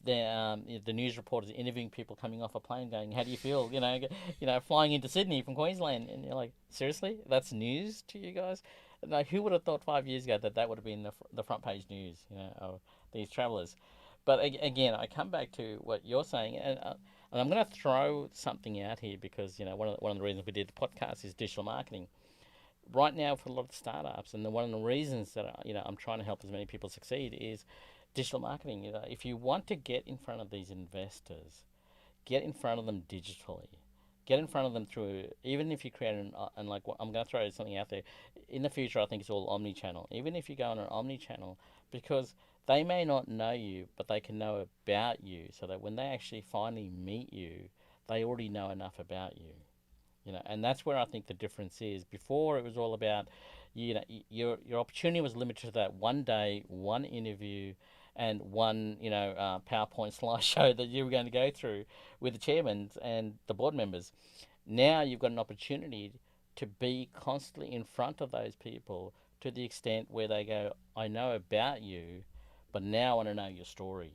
the news reporters interviewing people coming off a plane going, how do you feel, flying into Sydney from Queensland? And you're like, seriously? That's news to you guys? No, who would have thought 5 years ago that would have been the front page news, of these travellers? But again, I come back to what you're saying, and I'm going to throw something out here because one of the reasons we did the podcast is digital marketing. Right now, for a lot of startups, and one of the reasons that I'm trying to help as many people succeed is digital marketing. If you want to get in front of these investors, get in front of them digitally. Get in front of them through, even if you create I'm going to throw something out there. In the future, I think it's all omni-channel. Even if you go on an omni-channel, because they may not know you, but they can know about you, so that when they actually finally meet you, they already know enough about you. And that's where I think the difference is. Before, it was all about, your opportunity was limited to that one day, one interview, and one, PowerPoint slideshow that you were going to go through with the chairmen and the board members. Now you've got an opportunity to be constantly in front of those people to the extent where they go, I know about you, but now I want to know your story.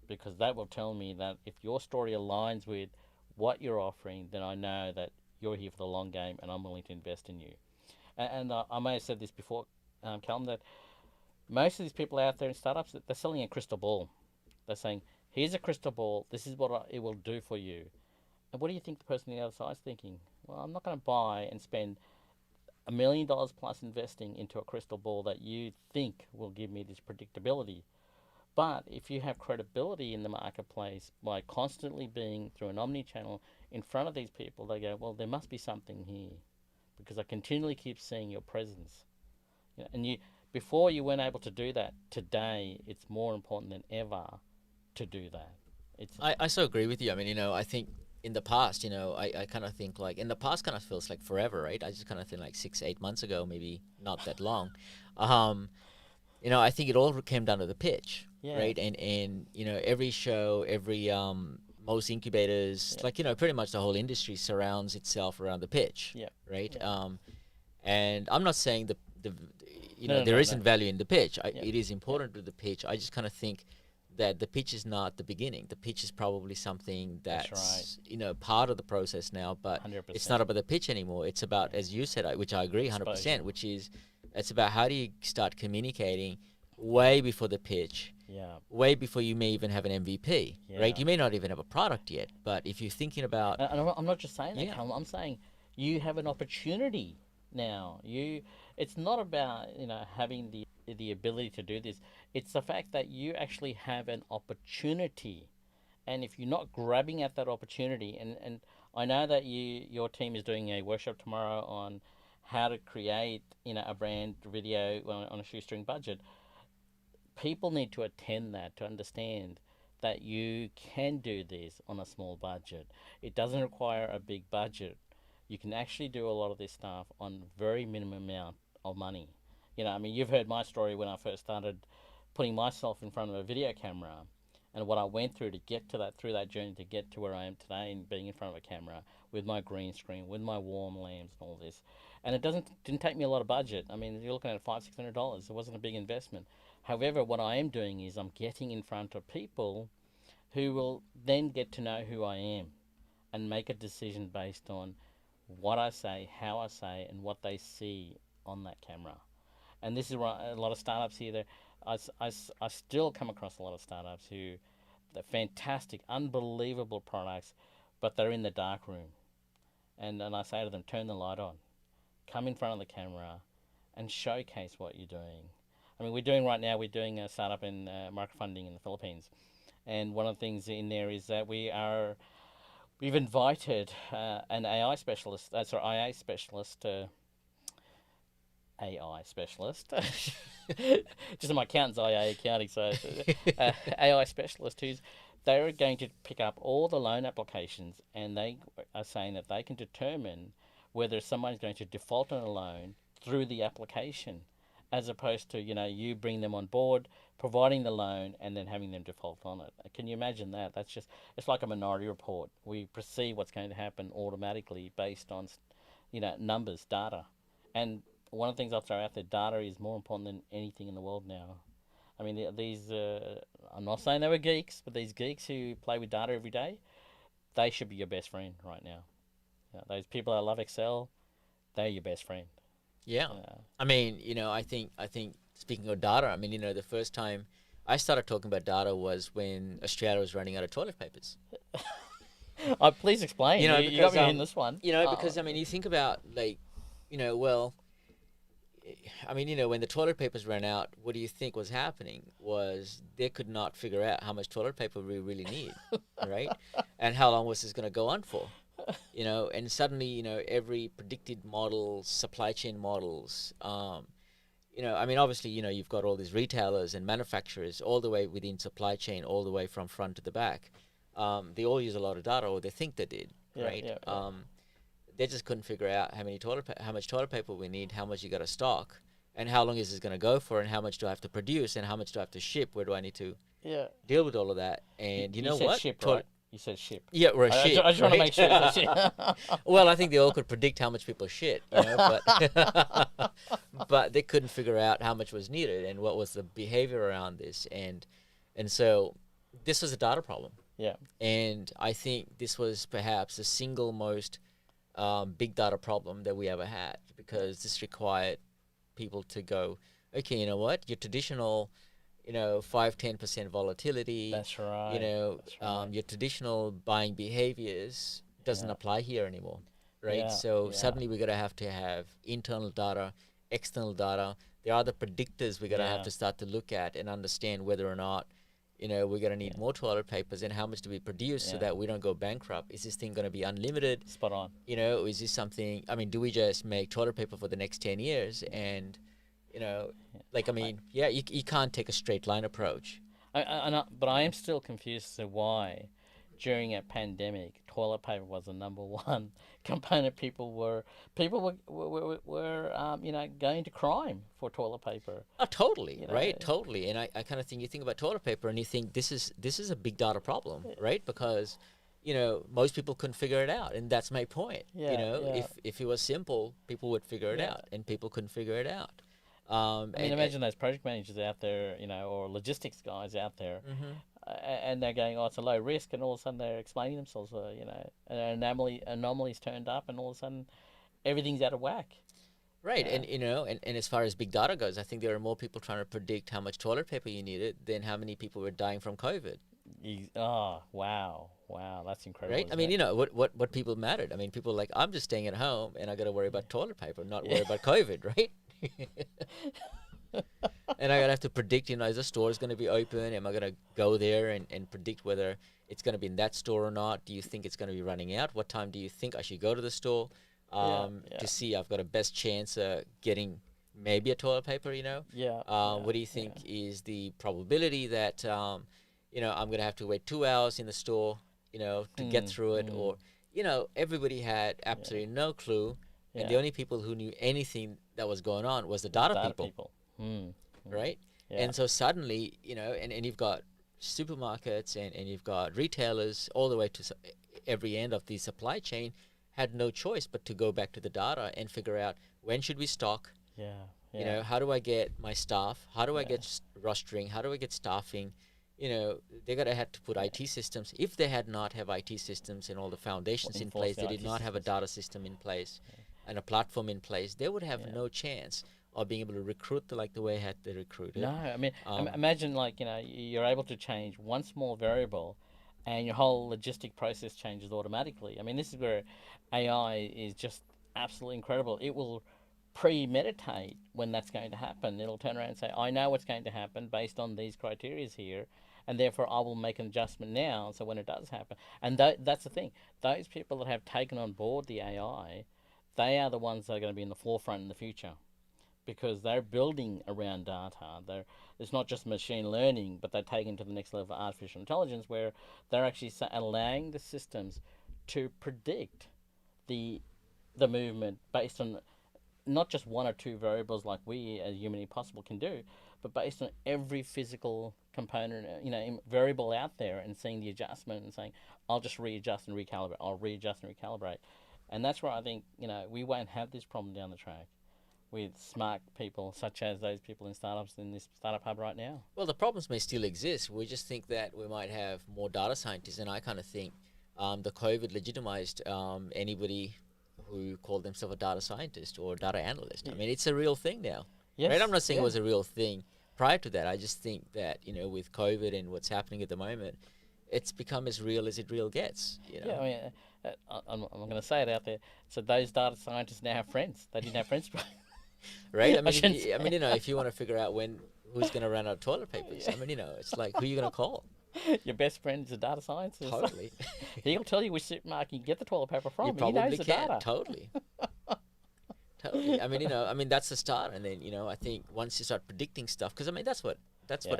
Because that will tell me that if your story aligns with what you're offering, then I know that you're here for the long game and I'm willing to invest in you. And I may have said this before, Callum, that most of these people out there in startups, they're selling a crystal ball. They're saying, here's a crystal ball, this is what it will do for you. And what do you think the person on the other side is thinking? Well, I'm not going to buy and spend $1 million plus investing into a crystal ball that you think will give me this predictability. But if you have credibility in the marketplace by constantly being through an omni-channel in front of these people, they go, well, there must be something here because I continually keep seeing your presence. And before you weren't able to do that. Today, it's more important than ever to do that. It's I so agree with you. I mean, I think in the past, I kind of think like in the past kind of feels like forever, right? I just kind of think like 6, 8 months ago, maybe not that long. Um, I think it all came down to the pitch, yeah, right? And every show, every most incubators, yeah, like pretty much the whole industry surrounds itself around the pitch, yeah, right? yeah. And I'm not saying the No, no, there no, no. isn't value in the pitch. Yeah, It is yeah. important to the pitch. I just kind of think that the pitch is not the beginning. The pitch is probably something That's right. that's part of the process now, but it's not 100%. about the pitch anymore. It's about, Yeah. as you said, which I agree Exposure. 100%, which is it's about how do you start communicating way before the pitch, Yeah, way before you may even have an MVP, right? yeah. You may not even have a product yet, but if you're thinking about, And I'm not just saying that, yeah, Callum. I'm saying you have an opportunity now. It's not about having the ability to do this. It's the fact that you actually have an opportunity, and if you're not grabbing at that opportunity, and I know that your team is doing a workshop tomorrow on how to create a brand video on a shoestring budget. People need to attend that to understand that you can do this on a small budget. It doesn't require a big budget. You can actually do a lot of this stuff on very minimum amount of money. I mean, you've heard my story when I first started putting myself in front of a video camera and what I went through to get to that, through that journey to get to where I am today and being in front of a camera with my green screen, with my warm lamps and all this. And it didn't take me a lot of budget. I mean, you're looking at $500-600. It wasn't a big investment. However, what I am doing is I'm getting in front of people who will then get to know who I am and make a decision based on what I say, how I say, and what they see on that camera. And this is why a lot of startups here, I still come across a lot of startups who, they're fantastic, unbelievable products, but they're in the dark room. And I say to them, turn the light on, come in front of the camera, and showcase what you're doing. I mean, we're doing a startup in microfunding in the Philippines. And one of the things in there is that we've invited an AI specialist, IA specialist, AI specialist. Just my accountant's IA accounting, so AI specialist they're going to pick up all the loan applications, and they are saying that they can determine whether someone's going to default on a loan through the application, as opposed to you bring them on board, providing the loan, and then having them default on it. Can you imagine that? It's like a minority report. We perceive what's going to happen automatically based on numbers, data, and one of the things I'll throw out there, data is more important than anything in the world now. I mean, these, I'm not saying they were geeks, but these geeks who play with data every day, they should be your best friend right now. Those people that love Excel, they're your best friend. yeah. I mean, I think speaking of data, I mean, the first time I started talking about data was when Australia was running out of toilet papers. Please explain. You got Because me in this one. because I mean, you think about like, well, I mean, when the toilet papers ran out, what do you think was happening? Was they could not figure out how much toilet paper we really need, right? And how long was this going to go on for? And suddenly, every predicted model, supply chain models, I mean, obviously, you've got all these retailers and manufacturers all the way within supply chain, all the way from front to the back. They all use a lot of data, or they think they did, right? Yeah. They just couldn't figure out how much toilet paper we need, how much you got to stock, and how long is this going to go for, and how much do I have to produce, and how much do I have to ship? Where do I need to deal with all of that? And you know said what? Ship, right? You said ship. Yeah, we're a ship. I just want to make sure. Well, I think they all could predict how much people shit, but but they couldn't figure out how much was needed and what was the behavior around this, and so this was a data problem. Yeah. And I think this was perhaps the single most big data problem that we ever had, because this required people to go, okay, you know what, your traditional 5-10% volatility, That's right. your traditional buying behaviors doesn't apply here anymore, right? So suddenly we're going to have internal data, external data. There are the predictors we're going to have to start to look at and understand whether or not we're going to need more toilet papers, and how much do we produce so that we don't go bankrupt? Is this thing going to be unlimited? Spot on. Is this something, I mean, do we just make toilet paper for the next 10 years? And, you can't take a straight line approach. But I am still confused as to why, during a pandemic, toilet paper was the number one component. People were going to crime for toilet paper. Oh, totally, You know, right? Totally. And I kind of think you think about toilet paper and you think this is a big data problem, right? Because most people couldn't figure it out, and that's my point. yeah, yeah, If it was simple, people would figure it yeah. out, and people couldn't figure it out. I mean, imagine those project managers out there, or logistics guys out there, Mhm. and they're going, "Oh, it's a low risk," and all of a sudden they're explaining themselves, an anomaly's turned up, and all of a sudden everything's out of whack. Right, Yeah. and as far as big data goes, I think there are more people trying to predict how much toilet paper you needed than how many people were dying from COVID. Oh, wow, that's incredible, Right? I isn't mean, it? what people mattered. I mean, people are like, I'm just staying at home and I got to worry about toilet paper, not Yeah. worry about COVID, right? And I gotta have to predict, is the store going to be open? Am I gonna go there and predict whether it's gonna be in that store or not? Do you think it's gonna be running out? What time do you think I should go to the store Yeah, yeah, to see I've got a best chance of getting maybe a toilet paper? yeah, What do you think is the probability that I'm gonna have to wait 2 hours in the store, to get through it? Or everybody had absolutely no clue, and the yeah. only people who knew anything that was going on was the data Data people, people. Mm, right? yeah, And so suddenly, and you've got supermarkets and you've got retailers all the way to every end of the supply chain had no choice but to go back to the data and figure out when should we stock, yeah, yeah, how do I get my staff, how do I yeah, get rostering, how do I get staffing. They gotta have to put IT systems. If they had not have IT systems and all the foundations in enforce place, the they did IT not have a systems. data system in place and a platform in place, they would have Yeah. no chance of being able to recruit like the way had they recruited. No, I mean, Um, imagine like you're able to change one small variable, and your whole logistic process changes automatically. I mean, this is where AI is just absolutely incredible. It will premeditate when that's going to happen. It'll turn around and say, "I know what's going to happen based on these criteria here, and therefore I will make an adjustment now." So when it does happen, and that's the thing, those people that have taken on board the AI, they are the ones that are going to be in the forefront in the future because they're building around data. It's not just machine learning, but they're taking to the next level of artificial intelligence, where they're actually allowing the systems to predict the the movement based on not just one or two variables like we as humanly possible can do, but based on every physical component, variable out there, and seeing the adjustment and saying, I'll just readjust and recalibrate. I'll readjust and recalibrate, and that's where I think we won't have this problem down the track with smart people such as those people in startups in this startup hub right now. Well, the problems may still exist. We just think that we might have more data scientists, and I kind of think the COVID legitimized anybody who called themselves a data scientist or data analyst. I mean, it's a real thing now, Yes. right? I'm not saying it Yeah. was a real thing prior to that. I just think that with COVID and what's happening at the moment, it's become as real as it real gets. Yeah. I mean, I'm going to say it out there. So those data scientists now have friends. They didn't have friends. Right? I I mean, shouldn't I mean, if you want to figure out who's going to run out of toilet papers, I mean, it's like who are you going to call? Your best friend is a data scientist. Totally. He'll tell you which supermarket you can get the toilet paper from. You He knows probably the can. data. Totally. Totally. I mean, that's the start, and then I think once you start predicting stuff, because I mean that's what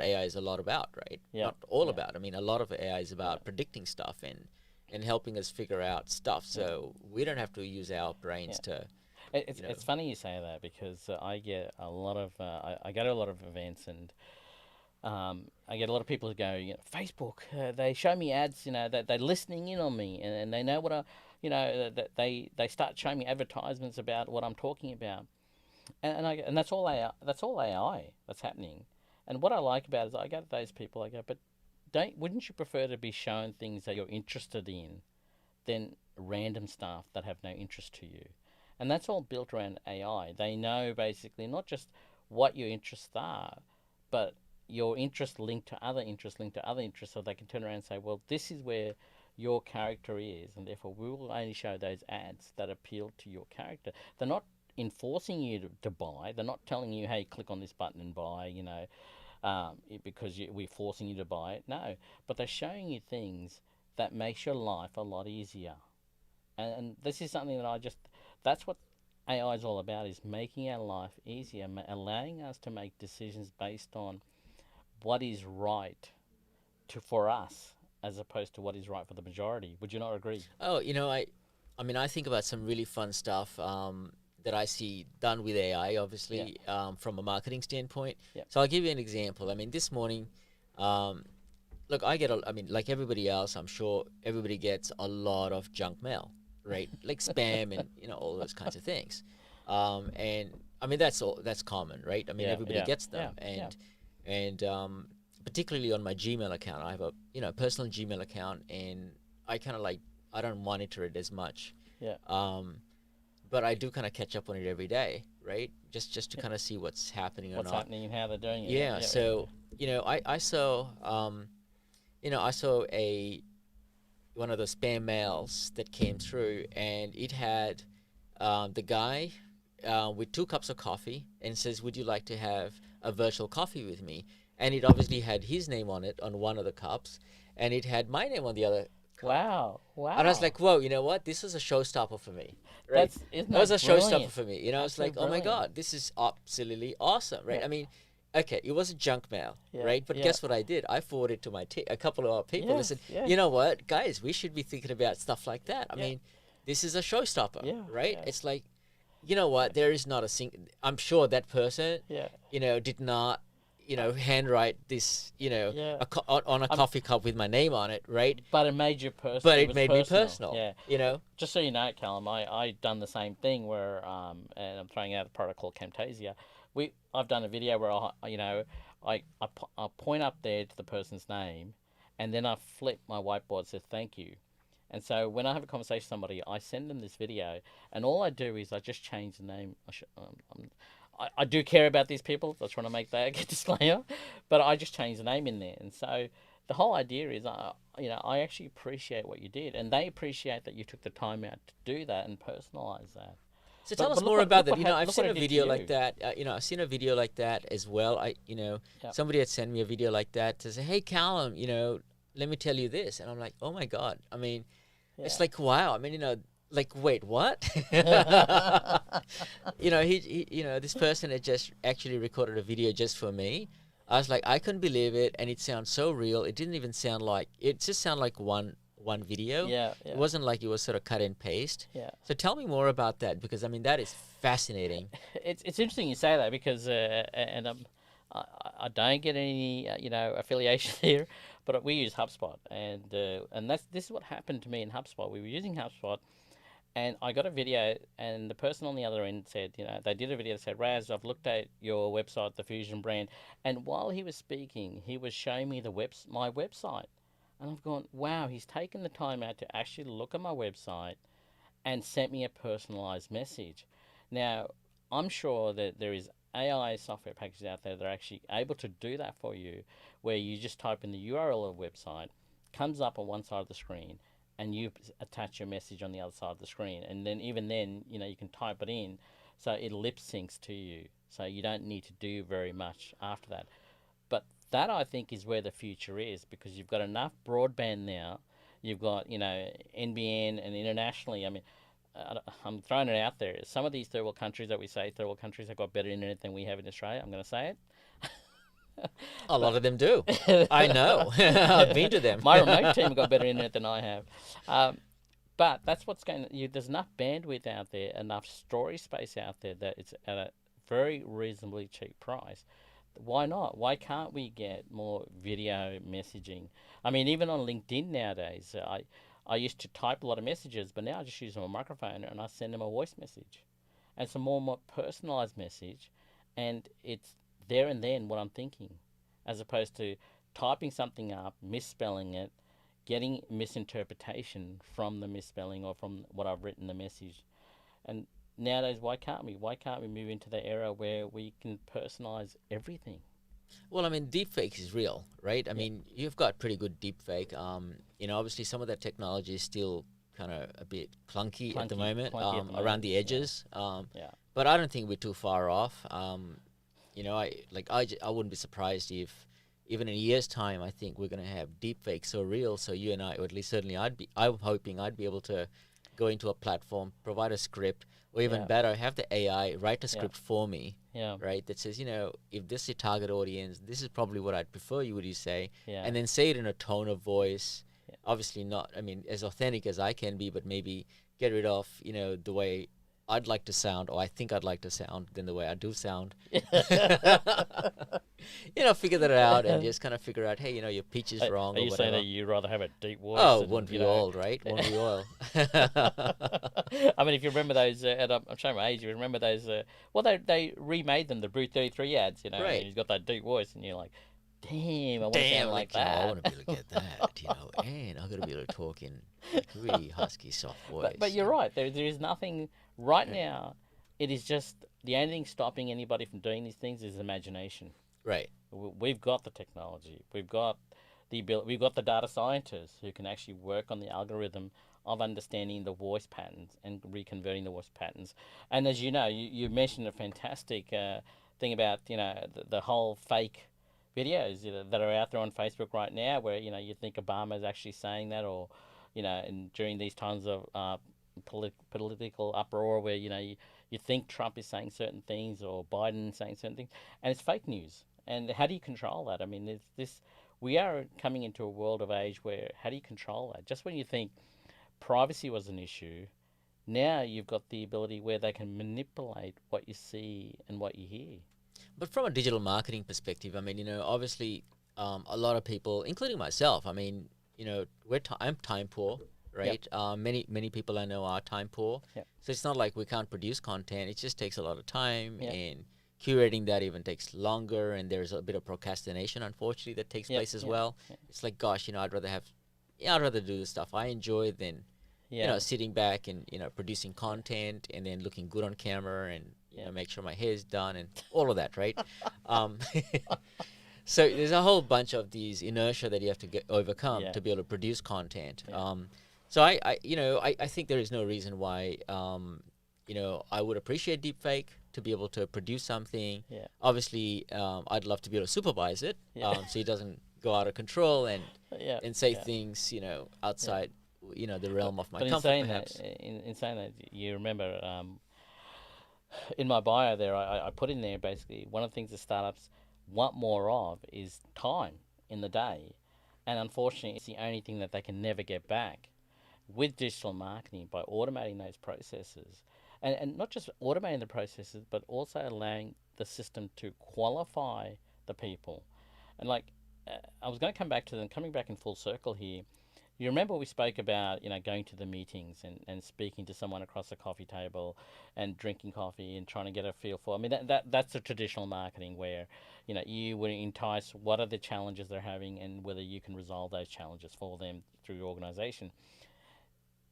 AI is a lot about, right? Yeah. Not all Yeah. about. I mean, a lot of AI is about predicting stuff and helping us figure out stuff, so we don't have to use our brains to. It's funny you say that because I get a lot of I go to a lot of events, and I get a lot of people who go, Facebook. They show me ads, that they're listening in on me, and they know what that they start showing me advertisements about what I'm talking about, and that's all AI. That's all AI that's happening. And what I like about it is I go to those people. I go, but wouldn't you prefer to be shown things that you're interested in than random stuff that have no interest to you? And that's all built around AI. They know basically not just what your interests are, but your interest linked to other interests, linked to other interests, so they can turn around and say, well, this is where your character is, and therefore we will only show those ads that appeal to your character. They're not enforcing you to buy. They're not telling you, hey, click on this button and buy, because we're forcing you to buy it. No, but they're showing you things that makes your life a lot easier. And this is something that's what AI is all about, is making our life easier, allowing us to make decisions based on what is right for us as opposed to what is right for the majority. Would you not agree? Oh, I mean, I think about some really fun stuff that I see done with AI, obviously, from a marketing standpoint. Yeah. So I'll give you an example. I mean, this morning, look, I mean, like everybody else, I'm sure everybody gets a lot of junk mail, right? Like spam and, all those kinds of things. And I mean, that's common, right? I mean, everybody gets them. And particularly on my Gmail account, I have a, personal Gmail account, and I kind of I don't monitor it as much. Yeah. But I do kind of catch up on it every day, right? Just to kind of see what's happening or What's not. happening and how they're doing it. Yeah. So I saw I saw one of the spam mails that came through, and it had the guy with 2 cups of coffee, and says, "Would you like to have a virtual coffee with me?" And it obviously had his name on it on one of the cups, and it had my name on the other. Wow. And I was like, whoa, you know what? This is a showstopper for me, right? Isn't That was a that showstopper brilliant? for me. It's like, oh my brilliant. God, this is absolutely awesome, right? Yeah. I mean, okay, it was a junk mail, Yeah, right? But yeah. guess what I did? I forwarded to a couple of our people. I Yes, said, yes. you know what, guys, we should be thinking about stuff like that. I Yeah. mean, this is a showstopper, Yeah, right? yeah. It's like, you know what? There is not I'm sure that person, Yeah. did not, handwrite this, Yeah. on a coffee cup with my name on it, right? But it made you personal. But it was made me personal, Yeah. Just so you know, Callum, I done the same thing where and I'm throwing out a product called Camtasia. I've done a video where I point up there to the person's name, and then I flip my whiteboard, says thank you. And so when I have a conversation with somebody, I send them this video, and all I do is I just change the name. I do care about these people. I just want to make that disclaimer, but I just change the name in there. And so the whole idea is, I actually appreciate what you did, and they appreciate that you took the time out to do that and personalize that. So tell us look more what- about look that. what I've look seen what a it did to video you. like that. I've seen a video like that as well. Somebody had sent me a video like that to say, "Hey, Callum, let me tell you this," and I'm like, "Oh my God!" I mean, it's Yeah. like, wow. I mean, like, wait, what? This person had just actually recorded a video just for me. I was like, I couldn't believe it, and it sounds so real. It didn't even sound like it; just sounded like one video. Yeah, It wasn't like it was sort of cut and paste. Yeah. So tell me more about that, because I mean that is fascinating. It's interesting you say that because and I don't get any affiliation here, but we use HubSpot, and this is what happened to me in HubSpot. We were using HubSpot, and I got a video, and the person on the other end said, they did a video that said, "Razz, I've looked at your website, the Fusion brand," and while he was speaking, he was showing me my website, and I've gone, wow, he's taken the time out to actually look at my website and sent me a personalized message. Now, I'm sure that there is AI software packages out there that are actually able to do that for you, where you just type in the URL of a website, comes up on one side of the screen, and you attach your message on the other side of the screen. And then even then, you can type it in, so it lip syncs to you. So you don't need to do very much after that. But that, I think, is where the future is, because you've got enough broadband now. You've got, NBN, and internationally, I mean, I'm throwing it out there. Some of these third world countries that we say third world countries have got better internet than we have in Australia. I'm going to say it. A lot of them do. I know. I've been to them. My remote team have got better internet than I have. But that's what's going to... There's enough bandwidth out there, enough storage space out there that it's at a very reasonably cheap price. Why not? Why can't we get more video messaging? I mean, even on LinkedIn nowadays, I used to type a lot of messages, but now I just use a microphone and I send them a voice message. And it's a more personalized message, and it's there and then what I'm thinking, as opposed to typing something up, misspelling it, getting misinterpretation from the misspelling or from what I've written the message. And nowadays, why can't we? Why can't we move into the era where we can personalize everything? Well, I mean, deepfake is real, right? I mean, you've got pretty good deepfake. Obviously some of that technology is still kind of a bit clunky at the moment, around the edges. But I don't think we're too far off. I wouldn't be surprised if even in a year's time, I think we're going to have deepfake so real. So you and I, or at least certainly I'm hoping I'd be able to go into a platform, provide a script, or even Yeah. better, have the AI write a Yeah. script for me, Yeah. right? That says, if this is your target audience, this is probably what I'd prefer you would you say, Yeah. and then say it in a tone of voice. Yeah. Obviously not, I mean, as authentic as I can be, but maybe get rid of, the way I'd like to sound, or I think I'd like to sound, than the way I do sound. Figure that out and just kind of figure out, hey, your pitch is wrong Are or you saying whatever. that you'd rather have a deep voice? Oh, and, won't you we know, all, right? Won't we all? I mean, if you remember those, I'm showing my age. You remember those? Well, they remade them, the Brew 33 ads. Right. And he's got that deep voice, and you're like, damn, I want to Damn, sound like I that. want to be able to get that, and I got to be able to talk in really husky, soft voice. But you're right. There is nothing right now. It is just the only thing stopping anybody from doing these things is imagination. Right. We've got the technology. We've got the ability. We've got the data scientists who can actually work on the algorithm of understanding the voice patterns and reconverting the voice patterns. And as you know, you mentioned a fantastic thing about the whole fake videos that are out there on Facebook right now, where you think Obama is actually saying that, or and during these times of political uproar, where you think Trump is saying certain things or Biden saying certain things, and it's fake news. And how do you control that? I mean, we are coming into a world of age where how do you control that? Just when you think privacy was an issue, now you've got the ability where they can manipulate what you see and what you hear. But from a digital marketing perspective, I mean, obviously, a lot of people, including myself, I mean, I'm time poor, right? Many people I know are time poor. Yep. So it's not like we can't produce content. It just takes a lot of time, Yep. and curating that even takes longer, and there's a bit of procrastination, unfortunately, that takes Yep. place as Yep. well. Yep. It's like, gosh, I'd rather do the stuff I enjoy than sitting back and producing content and then looking good on camera and make sure my hair's done and all of that, right? So there's a whole bunch of these inertia that you have to overcome to be able to produce content. So I think there is no reason why I would appreciate deepfake to be able to produce something. Yeah. Obviously, I'd love to be able to supervise it, so it doesn't go out of control and say things outside the realm of my but comfort. In saying that, you remember in my bio there, I put in there basically one of the things that startups want more of is time in the day, and unfortunately, it's the only thing that they can never get back. With digital marketing, by automating those processes, and not just automating the processes, but also allowing the system to qualify the people. And I was going to come back to them, coming back in full circle here. You remember we spoke about going to the meetings and speaking to someone across the coffee table and drinking coffee and trying to get a feel for. I mean that's the traditional marketing where you would entice what are the challenges they're having and whether you can resolve those challenges for them through your organization.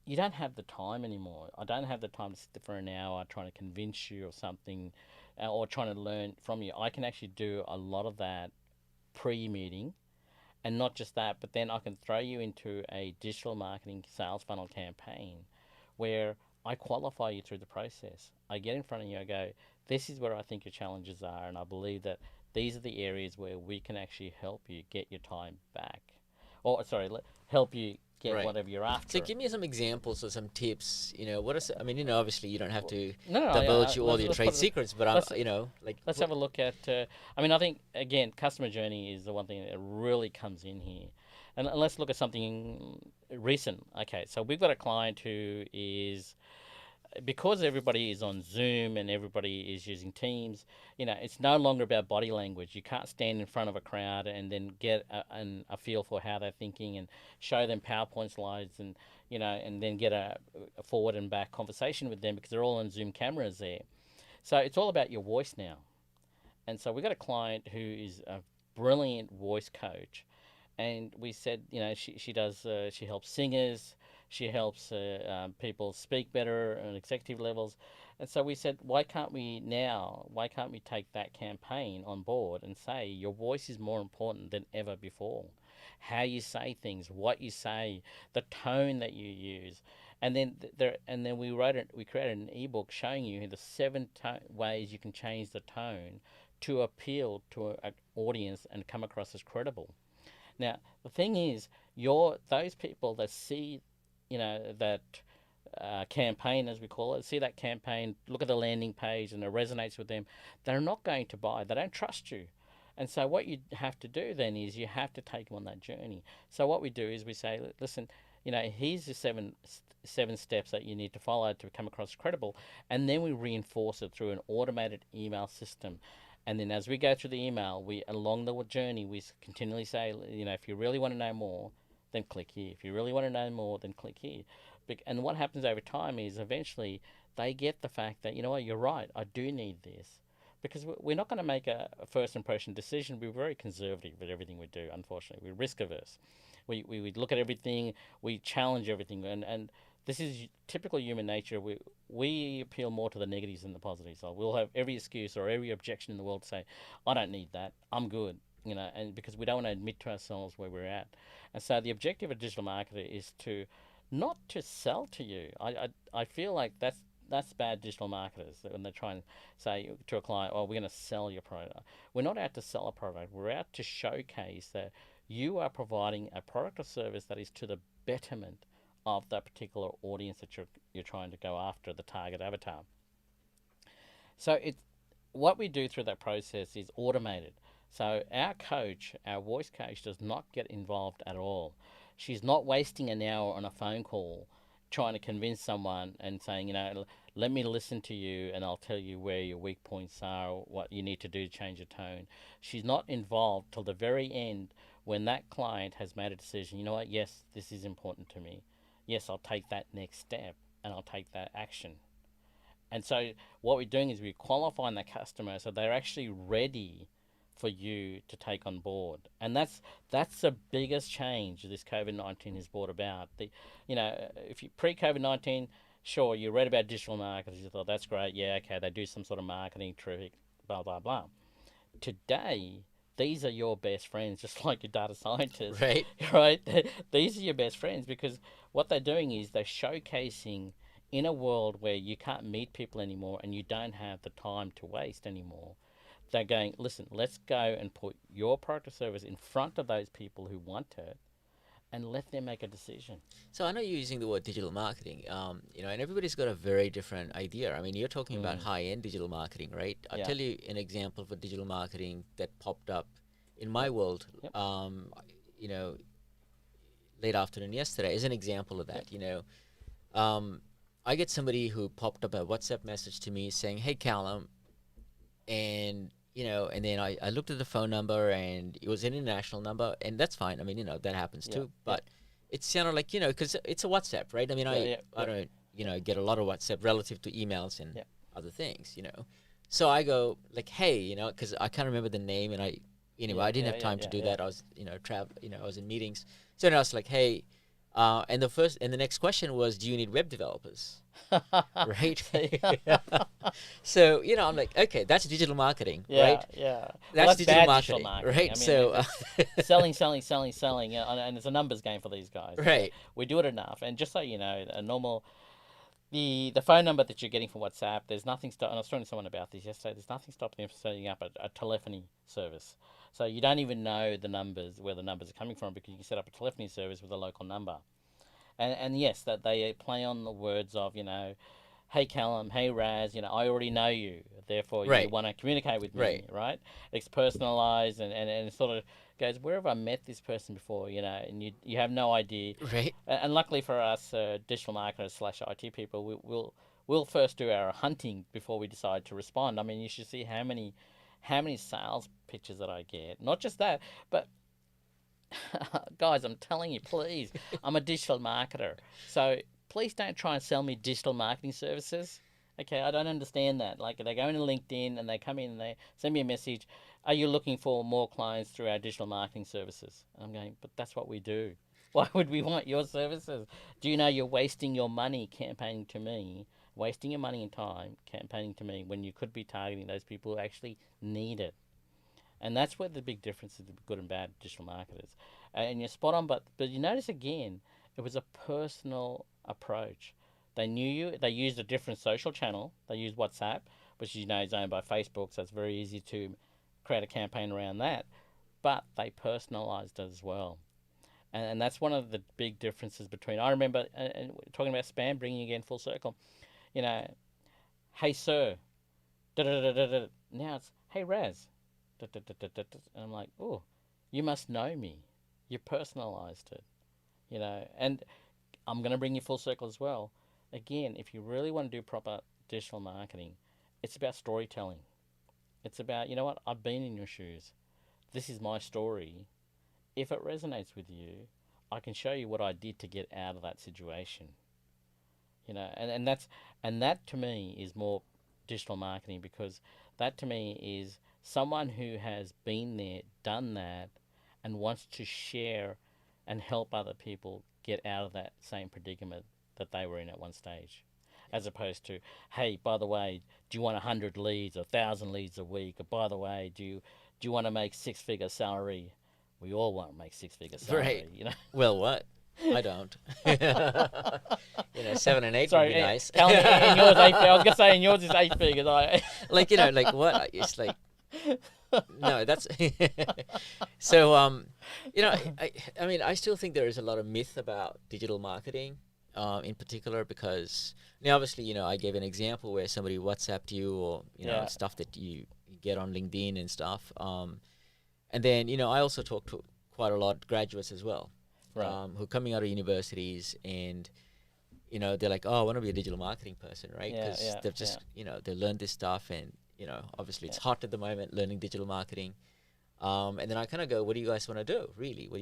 You don't have the time anymore. I don't have the time to sit there for an hour trying to convince you of something or trying to learn from you. I can actually do a lot of that pre-meeting. And not just that, but then I can throw you into a digital marketing sales funnel campaign where I qualify you through the process. I get in front of you, I go, this is where I think your challenges are, and I believe that these are the areas where we can actually help you get your time back. Or, sorry, help you get whatever you're after. So give me some examples or some tips. Obviously you don't have to No, divulge yeah, all your trade secrets, but let's let's have a look at. I think again, customer journey is the one thing that really comes in here, and let's look at something recent. Okay, so we've got a client who is, because everybody is on Zoom and everybody is using Teams, it's no longer about body language. You can't stand in front of a crowd and then get a feel for how they're thinking and show them PowerPoint slides and then get a forward and back conversation with them because they're all on Zoom cameras there. So it's all about your voice now. And so we've got a client who is a brilliant voice coach, and we said, she does, she helps singers. She helps people speak better on executive levels. And so we said, why can't we take that campaign on board and say your voice is more important than ever before? How you say things, what you say, the tone that you use. And then we created an ebook showing you the 7 ways you can change the tone to appeal to an audience and come across as credible. Now, the thing is, those people that see that campaign, as we call it, see that campaign, look at the landing page, and it resonates with them, they're not going to buy. They don't trust you. And so what you have to do then is you have to take them on that journey. So what we do is we say, listen, here's the seven steps that you need to follow to come across credible, and then we reinforce it through an automated email system. And then as we go through the email, we along the journey we continually say, if you really want to know more, then click here. If you really want to know more, then click here. And what happens over time is eventually they get the fact that, what, you're right, I do need this. Because we're not going to make a first impression decision. We're very conservative with everything we do, unfortunately. We're risk averse. We look at everything, we challenge everything, and this is typical human nature. We appeal more to the negatives than the positives. So we'll have every excuse or every objection in the world to say, I don't need that, I'm good, and because we don't want to admit to ourselves where we're at. And so the objective of a digital marketer is to not to sell to you. I feel like that's bad digital marketers when they try and say to a client, oh, we're going to sell your product. We're not out to sell a product. We're out to showcase that you are providing a product or service that is to the betterment of that particular audience that you're trying to go after, the target avatar. So what we do through that process is automated. So our coach, our voice coach, does not get involved at all. She's not wasting an hour on a phone call trying to convince someone and saying, let me listen to you and I'll tell you where your weak points are, what you need to do to change your tone. She's not involved till the very end when that client has made a decision. You know what? Yes, this is important to me. Yes, I'll take that next step and I'll take that action. And so what we're doing is we're qualifying the customer so they're actually ready for you to take on board. And that's the biggest change this COVID-19 has brought about. If you pre-COVID-19, sure, you read about digital marketers, you thought that's great, yeah, okay, they do some sort of marketing trick, blah, blah, blah. Today, these are your best friends, just like your data scientists. Right. Right? These are your best friends because what they're doing is they're showcasing in a world where you can't meet people anymore and you don't have the time to waste anymore. They're going, listen, let's go and put your product or service in front of those people who want it and let them make a decision. So I know you're using the word digital marketing, and everybody's got a very different idea. I mean, you're talking about high-end digital marketing, right? I'll tell you an example for digital marketing that popped up in my world, late afternoon yesterday is an example of that. I get somebody who popped up a WhatsApp message to me saying, hey, Callum, and then I looked at the phone number and it was an international number, and that's fine. I mean, that happens too. But it sounded like, because it's a WhatsApp, right? I mean, I don't, get a lot of WhatsApp relative to emails and other things, So I go like, hey, because I can't remember the name, and I didn't have time to do that. I was, I was in meetings. So then I was like, hey, and the next question was, do you need web developers? Right? So, I'm like, okay, that's digital marketing, right? Yeah. That's digital bad marketing, digital marketing, right? I mean, So, selling, and it's a numbers game for these guys. Right. We do it enough. And just so you know, a normal, the phone number that you're getting from WhatsApp, there's nothing and I was talking to someone about this yesterday, there's nothing stopping them from setting up a telephony service. So you don't even know where the numbers are coming from, because you can set up a telephony service with a local number. And yes, that they play on the words of, hey Callum, hey Razz, I already know you, therefore you want to communicate with me, right? It's personalized and it sort of goes, where have I met this person before, and you have no idea. Right. And luckily for us, digital marketers / IT people, we'll first do our hunting before we decide to respond. I mean, you should see how many sales pitches that I get. Not just that, but guys, I'm telling you, please, I'm a digital marketer. So please don't try and sell me digital marketing services. Okay, I don't understand that. Like, they go into LinkedIn and they come in and they send me a message, are you looking for more clients through our digital marketing services? And I'm going, but that's what we do. Why would we want your services? Do you know you're wasting your money campaigning to me, wasting your money and time campaigning to me when you could be targeting those people who actually need it? And that's where the big difference is, the good and bad digital marketers. And you're spot on, but you notice again, it was a personal approach. They knew you. They used a different social channel. They used WhatsApp, which is owned by Facebook, so it's very easy to create a campaign around that. But they personalized it as well. And that's one of the big differences between. I remember, and talking about spam, bringing again full circle. You know, hey sir, da da da da da. Now it's hey Razz, da da da da da. And I'm like, oh, you must know me. You personalised it. You know, and I'm going to bring you full circle as well. Again, if you really want to do proper digital marketing, it's about storytelling. It's about, you know what, I've been in your shoes. This is my story. If it resonates with you, I can show you what I did to get out of that situation. You know, and that to me is more digital marketing, because that to me is someone who has been there, done that, and wants to share and help other people get out of that same predicament that they were in at one stage. As opposed to, hey, by the way, do you want 100 leads or 1,000 leads a week? Or by the way, do you want to make six-figure salary? We all want to make six-figure salary, Right. you know. Well, what? I don't. 7 and 8 Sorry, would be nice. Callum, in yours, eight, I was gonna say in yours is 8 figures. Like, like what? It's like, no, that's so. I mean, I still think there is a lot of myth about digital marketing, in particular, because now obviously, I gave an example where somebody WhatsApped you, or stuff that you get on LinkedIn and stuff. And then I also talk to quite a lot of graduates as well, Right. who are coming out of universities, and they're like, oh, I want to be a digital marketing person, right? Yeah, Because yeah, they've just they learned this stuff, and obviously it's hot at the moment, learning digital marketing. And then I kind of go, what do you guys want to do, really? What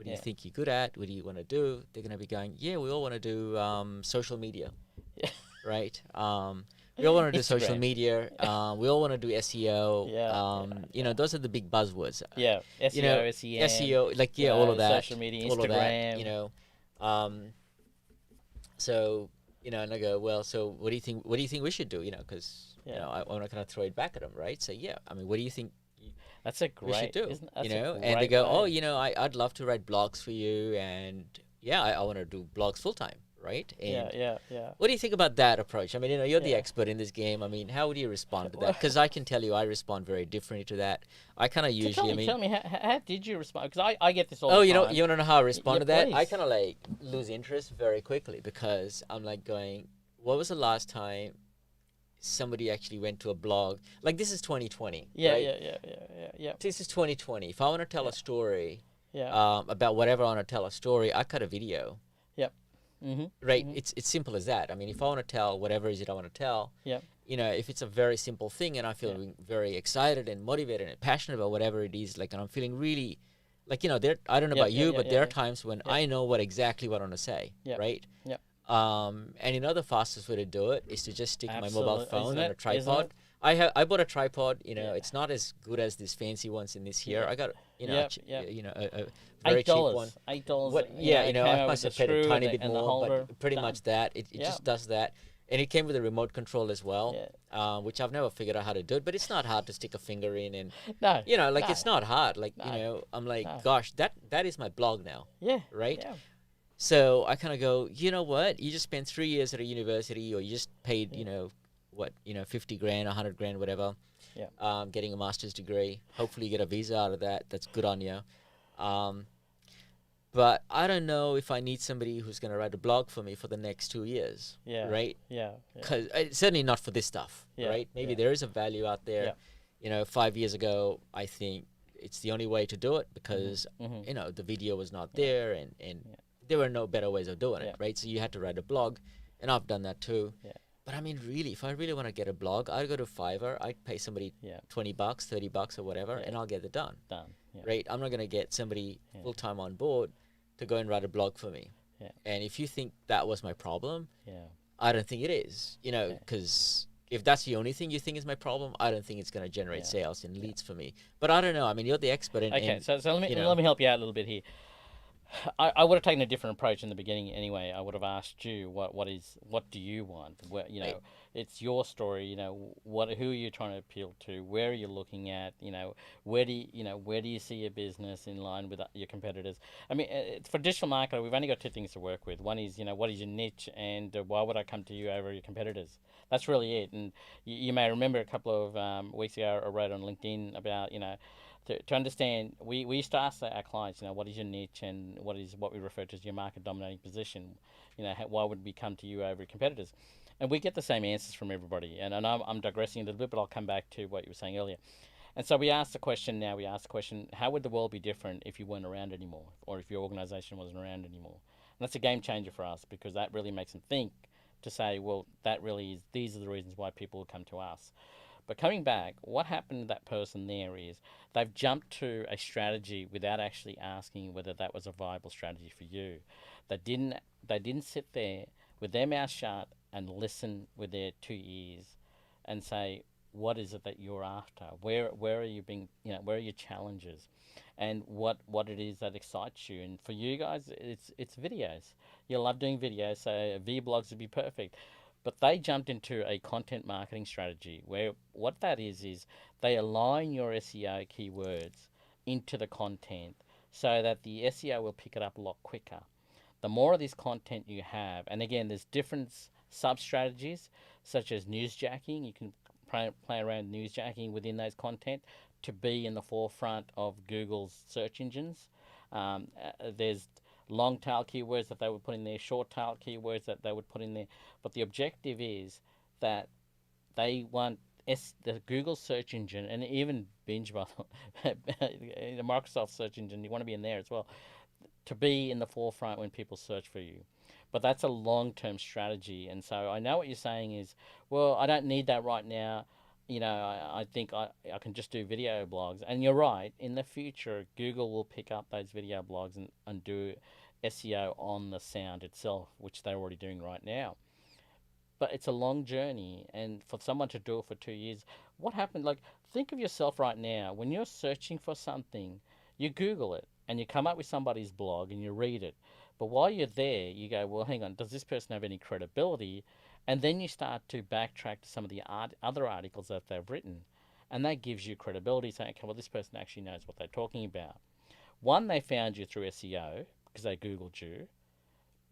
do you think you're good at? What do you want to do? They're going to be going, yeah, we all want to do social media, Yeah. right? We all want to do social Instagram. media. We all want to do SEO. Yeah, Those are the big buzzwords. Yeah, SEO, SEM, SEO, like all of that, social media, all of that, Instagram. So and I go, well, so what do you think? What do you think we should do? Because I want to kind of throw it back at them, right? So yeah, I mean, what do you think That's a we should great, do? isn't that's a And they great go, way. oh, I'd love to write blogs for you, and yeah, I want to do blogs full time, right? And Yeah. what do you think about that approach? I mean, you're the Yeah. expert in this game. I mean, how would you respond to that? Because I can tell you, I respond very differently to that. I kind of So usually, tell me, how did you respond? Because I get this all oh, the you time. want to know how I respond yeah, to that? I please. kind of like lose interest very quickly, because I'm like going, what was the last time somebody actually went to a blog? Like, this is 2020, Yeah, right? yeah. This is 2020. If I want to tell a story Yeah. about whatever I want to tell a story, I cut a video, Yep. Mhm. right? It's simple as that. I mean, if I want to tell whatever it is that I want to tell, Yep. if it's a very simple thing and I feel very excited and motivated and passionate about whatever it is, like, and I'm feeling really, like, there, I don't know about you, but there are times when I know exactly what I want to say, Yep. right? Yep. And the fastest way to do it is to just stick my mobile Absolute- phone isn't on it? a tripod. Isn't it? I bought a tripod. Yeah. It's not as good as these fancy ones in this here. Yeah. I got Yep, a very cheap one. $8. What? you know, Yeah, it came I out must with have the paid a screw tiny and bit and the more, holder. but pretty Done. much that. It Yeah. just does that, and it came with a remote control as well, Yeah. which I've never figured out how to do it. But it's not hard to stick a finger in, and No. like, no. it's not hard. Like, No. I'm like, No. gosh, that is my blog now, Yeah. right? Yeah. So I kind of go, you know what? You just spent 3 years at a university, or you just paid, 50 grand, 100 grand, whatever. Yeah. Getting a master's degree. Hopefully you get a visa out of that. That's good on you. But I don't know if I need somebody who's going to write a blog for me for the next 2 years. Yeah. Right? Yeah. Because certainly not for this stuff. Yeah, Right? Maybe yeah. there is a value out there. 5 years ago, I think it's the only way to do it, because Mhm. the video was not there, and there were no better ways of doing it, Yeah. right? So you had to write a blog, and I've done that too. Yeah. But I mean, really, if I really want to get a blog, I'd go to Fiverr. I'd pay somebody Yeah. $20, $30 or whatever, Yeah. and I'll get it done, Done. Yeah. right? I'm not going to get somebody Yeah. full time on board to go and write a blog for me. Yeah. And if you think that was my problem, Yeah. I don't think it is, Yeah. because if that's the only thing you think is my problem, I don't think it's going to generate Yeah. sales and leads for me. But I don't know. I mean, you're the expert in. Okay, so let you know. me help you out a little bit here. I would have taken a different approach in the beginning anyway. I would have asked you what do you want? Right. It's your story. Who are you trying to appeal to? Where are you looking at? Where do you see your business in line with your competitors? I mean, for digital marketer, we've only got two things to work with. One is what is your niche, and why would I come to you over your competitors? That's really it. And you may remember a couple of weeks ago, I wrote on LinkedIn about to understand, we used to ask our clients, what is your niche and what we refer to as your market dominating position? Why would we come to you over competitors? And we get the same answers from everybody. And I'm digressing a little bit, but I'll come back to what you were saying earlier. And so we ask the question now, how would the world be different if you weren't around anymore, or if your organization wasn't around anymore? And that's a game changer for us, because that really makes them think, to say, well, these are the reasons why people will come to us. But coming back, what happened to that person there is they've jumped to a strategy without actually asking whether that was a viable strategy for you. They didn't sit there with their mouth shut and listen with their two ears and say, what is it that you're after? Where are you being, where are your challenges, and what it is that excites you? And for you guys, it's videos. You love doing videos, so vlogs would be perfect. But they jumped into a content marketing strategy where what that is they align your SEO keywords into the content so that the SEO will pick it up a lot quicker. The more of this content you have, and again, there's different sub strategies such as newsjacking. You can play around newsjacking within those content to be in the forefront of Google's search engines. There's long tail keywords that they would put in there, short tail keywords that they would put in there. But the objective is that they want the Google search engine, and even Binge, the Microsoft search engine, you want to be in there as well, to be in the forefront when people search for you. But that's a long-term strategy. And so I know what you're saying is, well, I don't need that right now. I think I can just do video blogs. And you're right. In the future, Google will pick up those video blogs and do SEO on the sound itself, which they're already doing right now. But it's a long journey. And for someone to do it for 2 years, what happened? Like, think of yourself right now. When you're searching for something, you Google it and you come up with somebody's blog and you read it. But while you're there, you go, well, hang on, does this person have any credibility? And then you start to backtrack to some of the other articles that they've written. And that gives you credibility, saying, okay, well, this person actually knows what they're talking about. One, they found you through SEO because they Googled you.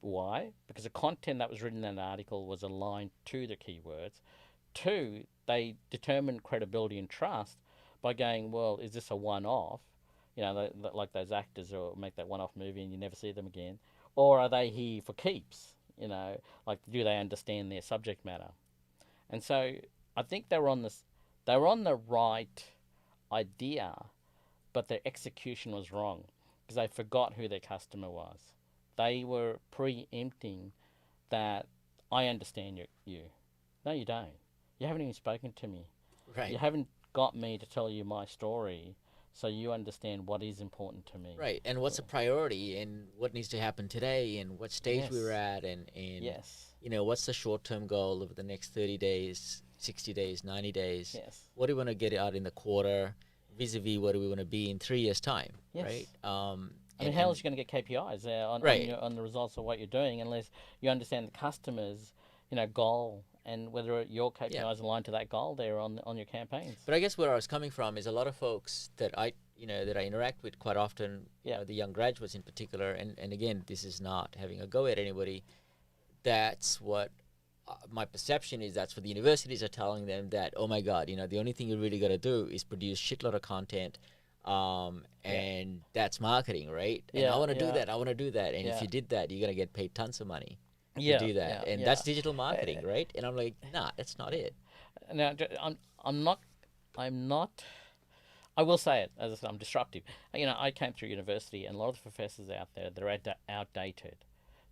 Why? Because the content that was written in that article was aligned to the keywords. Two, they determined credibility and trust by going, well, is this a one-off? Like those actors who make that one-off movie and you never see them again. Or are they here for keeps? Like, do they understand their subject matter? And so I think they were on the right idea, but their execution was wrong because they forgot who their customer was. They were preempting that I understand you. No, you don't. You haven't even spoken to me. Right. You haven't got me to tell you my story, so you understand what is important to me. Right, and what's a priority, and what needs to happen today, and what stage Yes. we're at, and Yes. what's the short-term goal over the next 30 days, 60 days, 90 days? Yes. What do we want to get out in the quarter, vis-a-vis what do we want to be in 3 years' time, Yes. right? I mean, how else are you going to get KPIs Right. on the results of what you're doing unless you understand the customer's goal and whether your KPIs align to that goal there on your campaigns. But I guess where I was coming from is a lot of folks that I interact with quite often, the young graduates in particular, and again, this is not having a go at anybody. That's what my perception is. That's what the universities are telling them, that, oh my God, the only thing you really got to do is produce shitload of content, and that's marketing, right? And I want to do that. I want to do that. And if you did that, you're going to get paid tons of money to do that. And that's digital marketing, right? And I'm like, nah, that's not it. Now, I'm not. I will say it, as I said, I'm disruptive. I came through university, and a lot of the professors out there, they're outdated.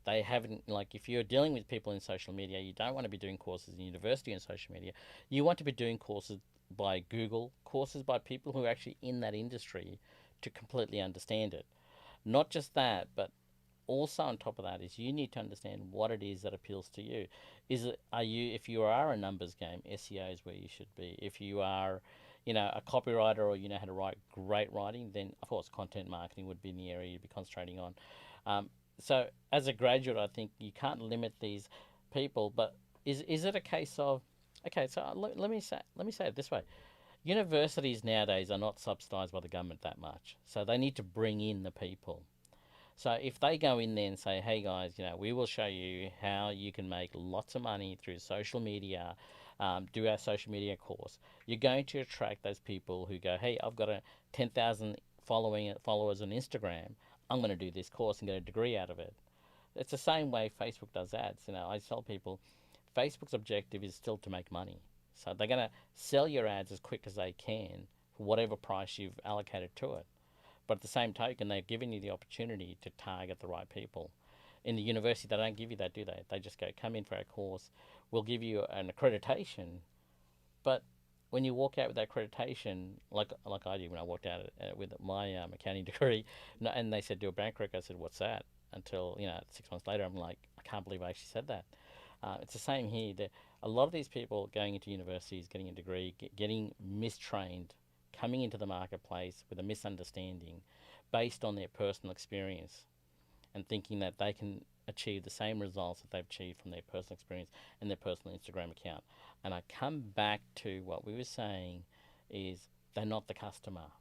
They haven't, like, if you're dealing with people in social media, you don't want to be doing courses in university in social media. You want to be doing courses by Google, courses by people who are actually in that industry to completely understand it. Not just that, but also on top of that is you need to understand what it is that appeals to you. If you are a numbers game, SEO is where you should be. If you are, a copywriter, or you know how to write great writing, then of course content marketing would be in the area you'd be concentrating on. So as a graduate, I think you can't limit these people. But is it a case of, okay? So let me say it this way: universities nowadays are not subsidised by the government that much, so they need to bring in the people. So if they go in there and say, hey guys, we will show you how you can make lots of money through social media, do our social media course, you're going to attract those people who go, hey, I've got a 10,000 followers on Instagram. I'm going to do this course and get a degree out of it. It's the same way Facebook does ads. I tell people, Facebook's objective is still to make money. So they're going to sell your ads as quick as they can for whatever price you've allocated to it. But at the same token, they've given you the opportunity to target the right people. In the university, they don't give you that, do they? They just go, come in for our course. We'll give you an accreditation. But when you walk out with that accreditation, like I did when I walked out with my accounting degree, and they said, do a bank rec, I said, what's that? Until 6 months later, I'm like, I can't believe I actually said that. It's the same here. A lot of these people going into universities, getting a degree, getting mistrained, coming into the marketplace with a misunderstanding based on their personal experience and thinking that they can achieve the same results that they've achieved from their personal experience and their personal Instagram account. And I come back to what we were saying is they're not the customer.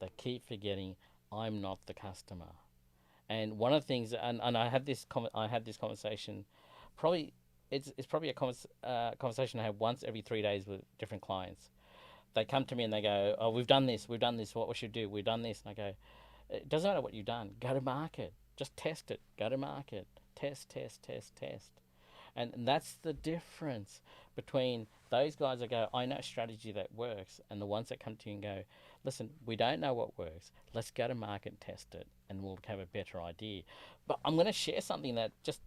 They keep forgetting, I'm not the customer. And one of the things, and I had this conversation, probably it's probably a conversation I have once every 3 days with different clients. They come to me and they go, oh, we've done this, what we should do, we've done this. And I go, it doesn't matter what you've done, go to market, just test it, go to market, test. And that's the difference between those guys that go, I know a strategy that works, and the ones that come to you and go, listen, we don't know what works. Let's go to market and test it, and we'll have a better idea. But I'm going to share something that just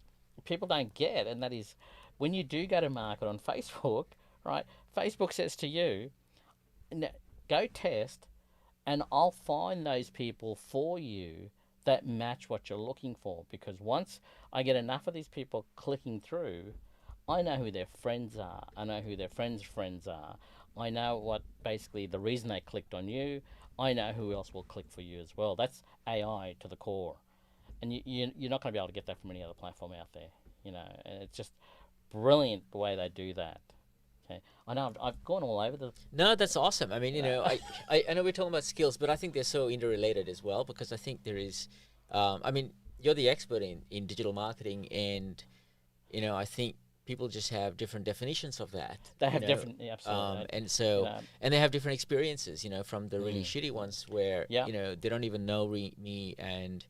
people don't get, and that is when you do go to market on Facebook, right? Facebook says to you, go test, and I'll find those people for you that match what you're looking for. Because once I get enough of these people clicking through, I know who their friends are. I know who their friends' friends are. I know what basically the reason they clicked on you. I know who else will click for you as well. That's AI to the core. And you're not going to be able to get that from any other platform out there. And it's just brilliant the way they do that. Okay. I know I've gone all over the... No, that's awesome. I mean, I know we're talking about skills, but I think they're so interrelated as well, because I think there is, I mean, you're the expert in digital marketing, and, I think people just have different definitions of that. They have different, absolutely. And so, and they have different experiences, from the really shitty ones where, they don't even know me, and,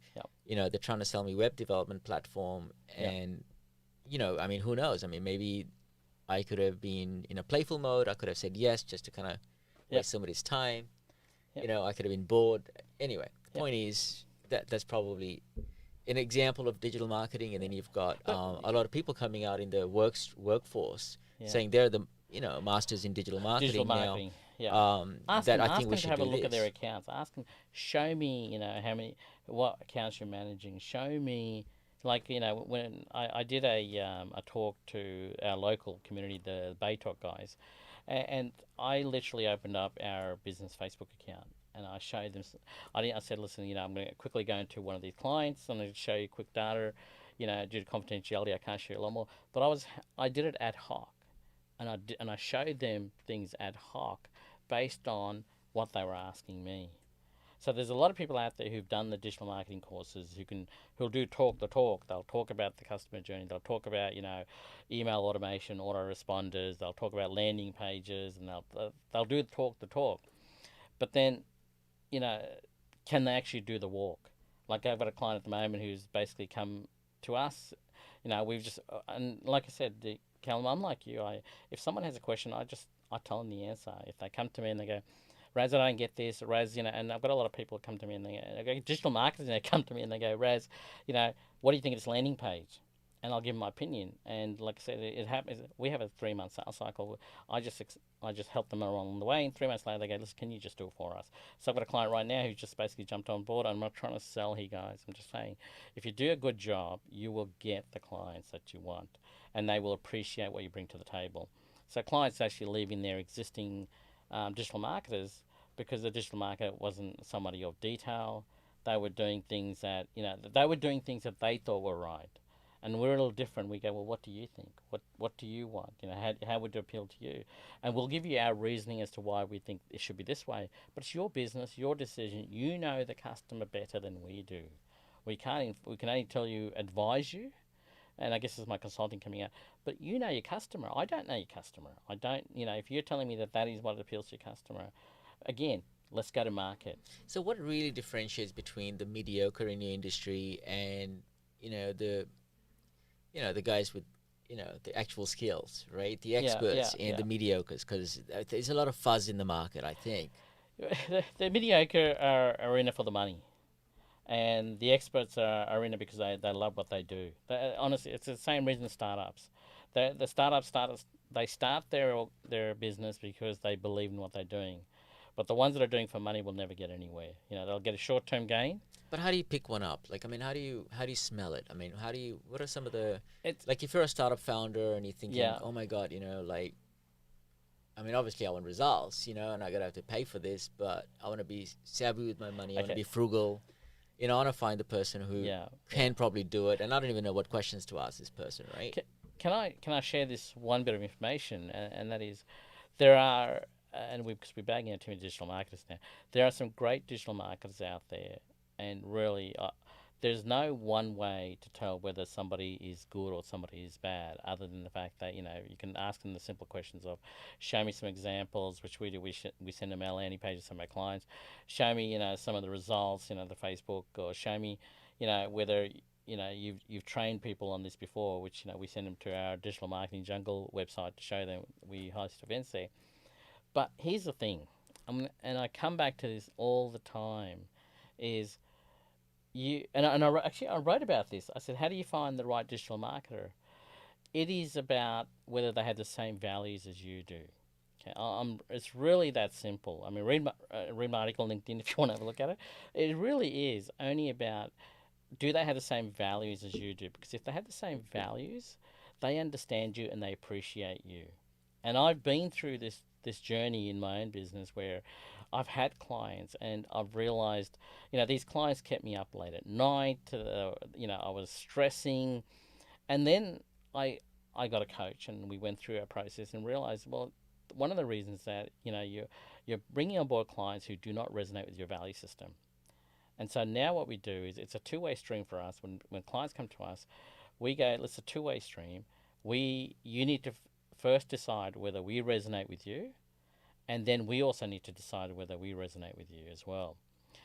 they're trying to sell me web development platform, and, I mean, who knows? I mean, maybe I could have been in a playful mode. I could have said yes just to kind of waste somebody's time. I could have been bored. Anyway, the point is that's probably an example of digital marketing. And then you've got a lot of people coming out in the workforce saying they're the masters in digital marketing now. Ask that them, I think we should have do a look at this. their accounts. Ask them, show me, what accounts you're managing. Show me. Like, when I did a talk to our local community, the Bay Talk guys, and I literally opened up our business Facebook account, and I showed them, I said, listen, I'm going to quickly go into one of these clients, I'm going to show you quick data, due to confidentiality, I can't show you a lot more, but I did it ad hoc, and I showed them things ad hoc based on what they were asking me. So there's a lot of people out there who've done the digital marketing courses who'll do talk the talk. They'll talk about the customer journey. They'll talk about email automation, autoresponders. They'll talk about landing pages, and they'll do talk the talk. But then, can they actually do the walk? Like I've got a client at the moment who's basically come to us. We've just and like I said, Callum, I'm like you. If someone has a question, I tell them the answer. If they come to me and they go, Razz, I don't get this. Razz, and I've got a lot of people come to me and they go, digital marketers, and they come to me and they go, Razz, what do you think of this landing page? And I'll give them my opinion. And like I said, it happens. We have a 3-month sales cycle. I just help them along the way. And 3 months later, they go, listen, can you just do it for us? So I've got a client right now who's just basically jumped on board. I'm not trying to sell here, guys. I'm just saying, if you do a good job, you will get the clients that you want, and they will appreciate what you bring to the table. So clients actually leaving their existing digital marketers because the digital marketer wasn't somebody of detail. They were doing things that they thought were right, and we're a little different. We go, well, what do you think? What do you want? How would it appeal to you? And we'll give you our reasoning as to why we think it should be this way. But it's your business, your decision. You know the customer better than we do. We can only advise you, and I guess this is my consulting coming out. But you know your customer. I don't know your customer. I don't. If you're telling me that that is what appeals to your customer, again, let's go to market. So what really differentiates between the mediocre in your industry and the the guys with the actual skills, right? The experts and the mediocres, because there's a lot of fuzz in the market, I think. The mediocre are in it for the money, and the experts are in it because they love what they do. Honestly, it's the same reason startups. The startups they start their business because they believe in what they're doing, but the ones that are doing for money will never get anywhere. They'll get a short term gain. But how do you pick one up? Like, I mean, how do you smell it? I mean, what are some of the, It's like, if you're a startup founder and you're thinking, Yeah. oh my God, like, I mean, obviously I want results, and I gotta have to pay for this, but I want to be savvy with my money. I want to Okay. be frugal. I want to find the person who can probably do it, and I don't even know what questions to ask this person, right? Can I share this one bit of information, and that is, there are because we're bagging out too many digital marketers now. There are some great digital marketers out there, and really, there's no one way to tell whether somebody is good or somebody is bad, other than the fact that you can ask them the simple questions of, show me some examples, which we do. We send them our landing pages to my clients. Show me some of the results, the Facebook, or show me whether you've trained people on this before, which we send them to our digital marketing jungle website to show them. We host events there. But here's the thing, and I come back to this all the time, is actually I wrote about this. I said, how do you find the right digital marketer? It is about whether they have the same values as you do. Okay, it's really that simple. I mean, read my article on LinkedIn if you want to have a look at it. It really is only about, do they have the same values as you do? Because if they have the same values, they understand you and they appreciate you. And I've been through this journey in my own business where I've had clients and I've realized, these clients kept me up late at night. I was stressing, and then I got a coach and we went through our process and realized, well, one of the reasons that you're bringing on board clients who do not resonate with your value system. And so now what we do is it's a two-way stream for us. When clients come to us, we go, it's a two-way stream. You need to first decide whether we resonate with you, and then we also need to decide whether we resonate with you as well.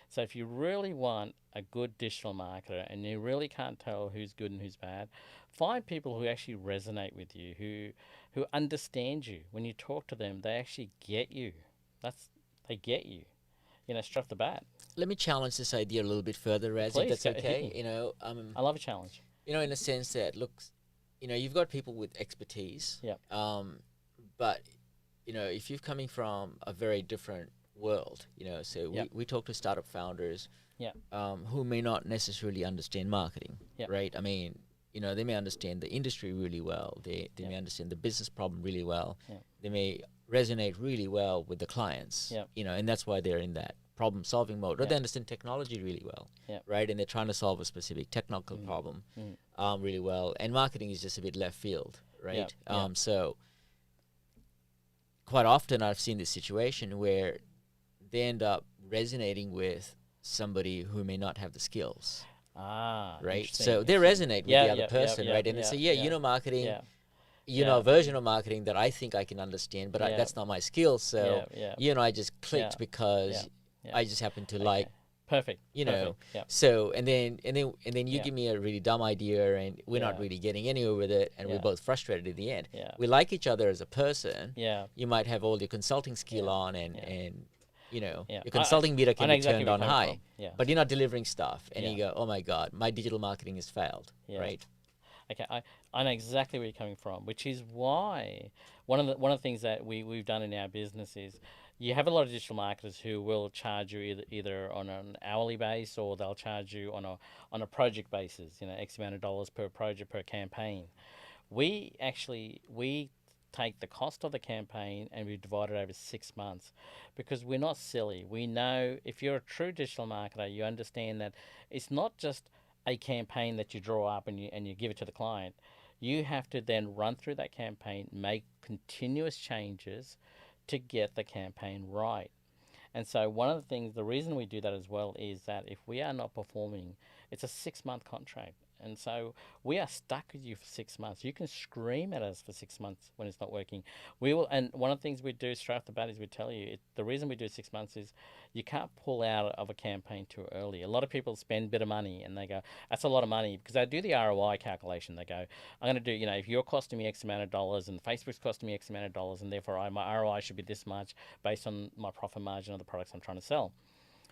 So if you really want a good digital marketer and you really can't tell who's good and who's bad, find people who actually resonate with you, who understand you. When you talk to them, they actually get you. They get you, straight off the bat. Let me challenge this idea a little bit further, Razz, if Please, that's okay. hit me. I love a challenge. In a sense that, look, you've got people with expertise. Yep. But if you're coming from a very different world, so Yep. we talk to startup founders, Yep. who may not necessarily understand marketing, Yep. right? I mean, they may understand the industry really well. They Yep. may understand the business problem really well. Yep. They may resonate really well with the clients, Yep. and that's why they're in that problem-solving mode. Or Yep. they understand technology really well, Yep. right? And they're trying to solve a specific technical problem really well. And marketing is just a bit left field, right? Yep. So quite often I've seen this situation where they end up resonating with somebody who may not have the skills, right? Interesting, So they interesting. resonate with Yeah, the other yeah, person, yeah, right? And yeah, they say, yeah, marketing, Yeah. a version of marketing that I think I can understand, but Yeah. that's not my skill. So, Yeah. I just clicked Yeah. because Yeah. I just happen to Okay. like, Perfect. know. Perfect. Yeah. So, and then you Yeah. give me a really dumb idea and we're not Yeah. really getting anywhere with it, and Yeah. we're both frustrated at the end. Yeah. We like each other as a person. Yeah. You might have all your consulting skill Yeah. on and Yeah. your consulting meter I can know be exactly turned where on you're coming high, from. Yeah. but you're not delivering stuff, and you Yeah. go, oh my God, my digital marketing has failed, Yeah. right? Okay, I know exactly where you're coming from, which is why one of the things that we've done in our business is you have a lot of digital marketers who will charge you either on an hourly base, or they'll charge you on a project basis, X amount of dollars per project, per campaign. We take the cost of the campaign and we divide it over 6 months, because we're not silly. We know if you're a true digital marketer, you understand that it's not just a campaign that you draw up and you give it to the client. You have to then run through that campaign, make continuous changes to get the campaign right. And so one of the reason we do that as well is that if we are not performing, it's a 6-month contract. And so we are stuck with you for 6 months. You can scream at us for 6 months when it's not working. We will, and one of the things we do straight off the bat is we tell you the reason we do 6 months is you can't pull out of a campaign too early. A lot of people spend a bit of money and they go, that's a lot of money, because they do the ROI calculation. They go, I'm going to do, if you're costing me X amount of dollars and Facebook's costing me X amount of dollars, and therefore my ROI should be this much based on my profit margin of the products I'm trying to sell.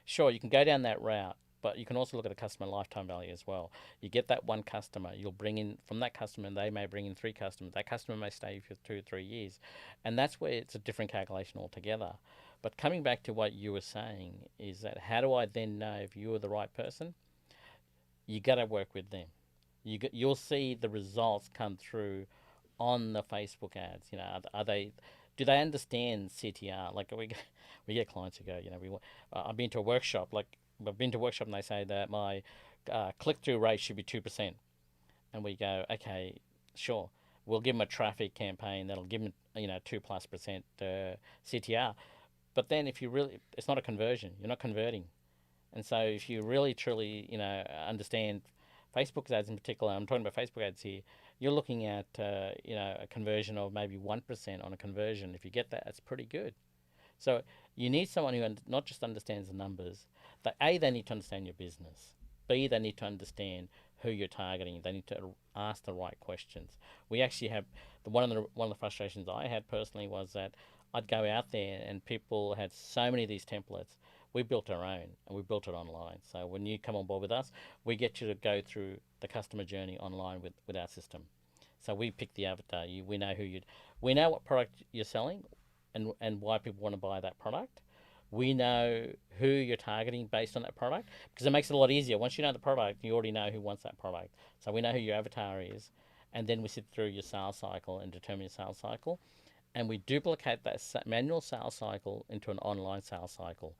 Sure, you can go down that route, but you can also look at the customer lifetime value as well. You get that one customer, you'll bring in from that customer, and they may bring in 3 customers. That customer may stay for 2 or 3 years, and that's where it's a different calculation altogether. But coming back to what you were saying is that how do I then know if you're the right person? You got to work with them. You'll see the results come through on the Facebook ads. Are they? Do they understand CTR? Like we get clients who go, I've been to a workshop. I've been to a workshop and they say that my click-through rate should be 2%, and we go, okay, sure, we'll give them a traffic campaign that'll give them 2+% CTR. But then if you really, it's not a conversion. You're not converting, and so if you really truly understand Facebook ads in particular, I'm talking about Facebook ads here. You're looking at a conversion of maybe 1% on a conversion. If you get that, that's pretty good. So you need someone who not just understands the numbers. They need to understand your business. B, they need to understand who you're targeting. They need to ask the right questions. We actually have one of the frustrations I had personally was that I'd go out there and people had so many of these templates. We built our own and we built it online. So when you come on board with us, we get you to go through the customer journey online with our system. So we pick the avatar. We know what product you're selling and why people want to buy that product. We know who you're targeting based on that product, because it makes it a lot easier. Once you know the product, you already know who wants that product. So we know who your avatar is, and then we sit through your sales cycle and determine your sales cycle, and we duplicate that manual sales cycle into an online sales cycle.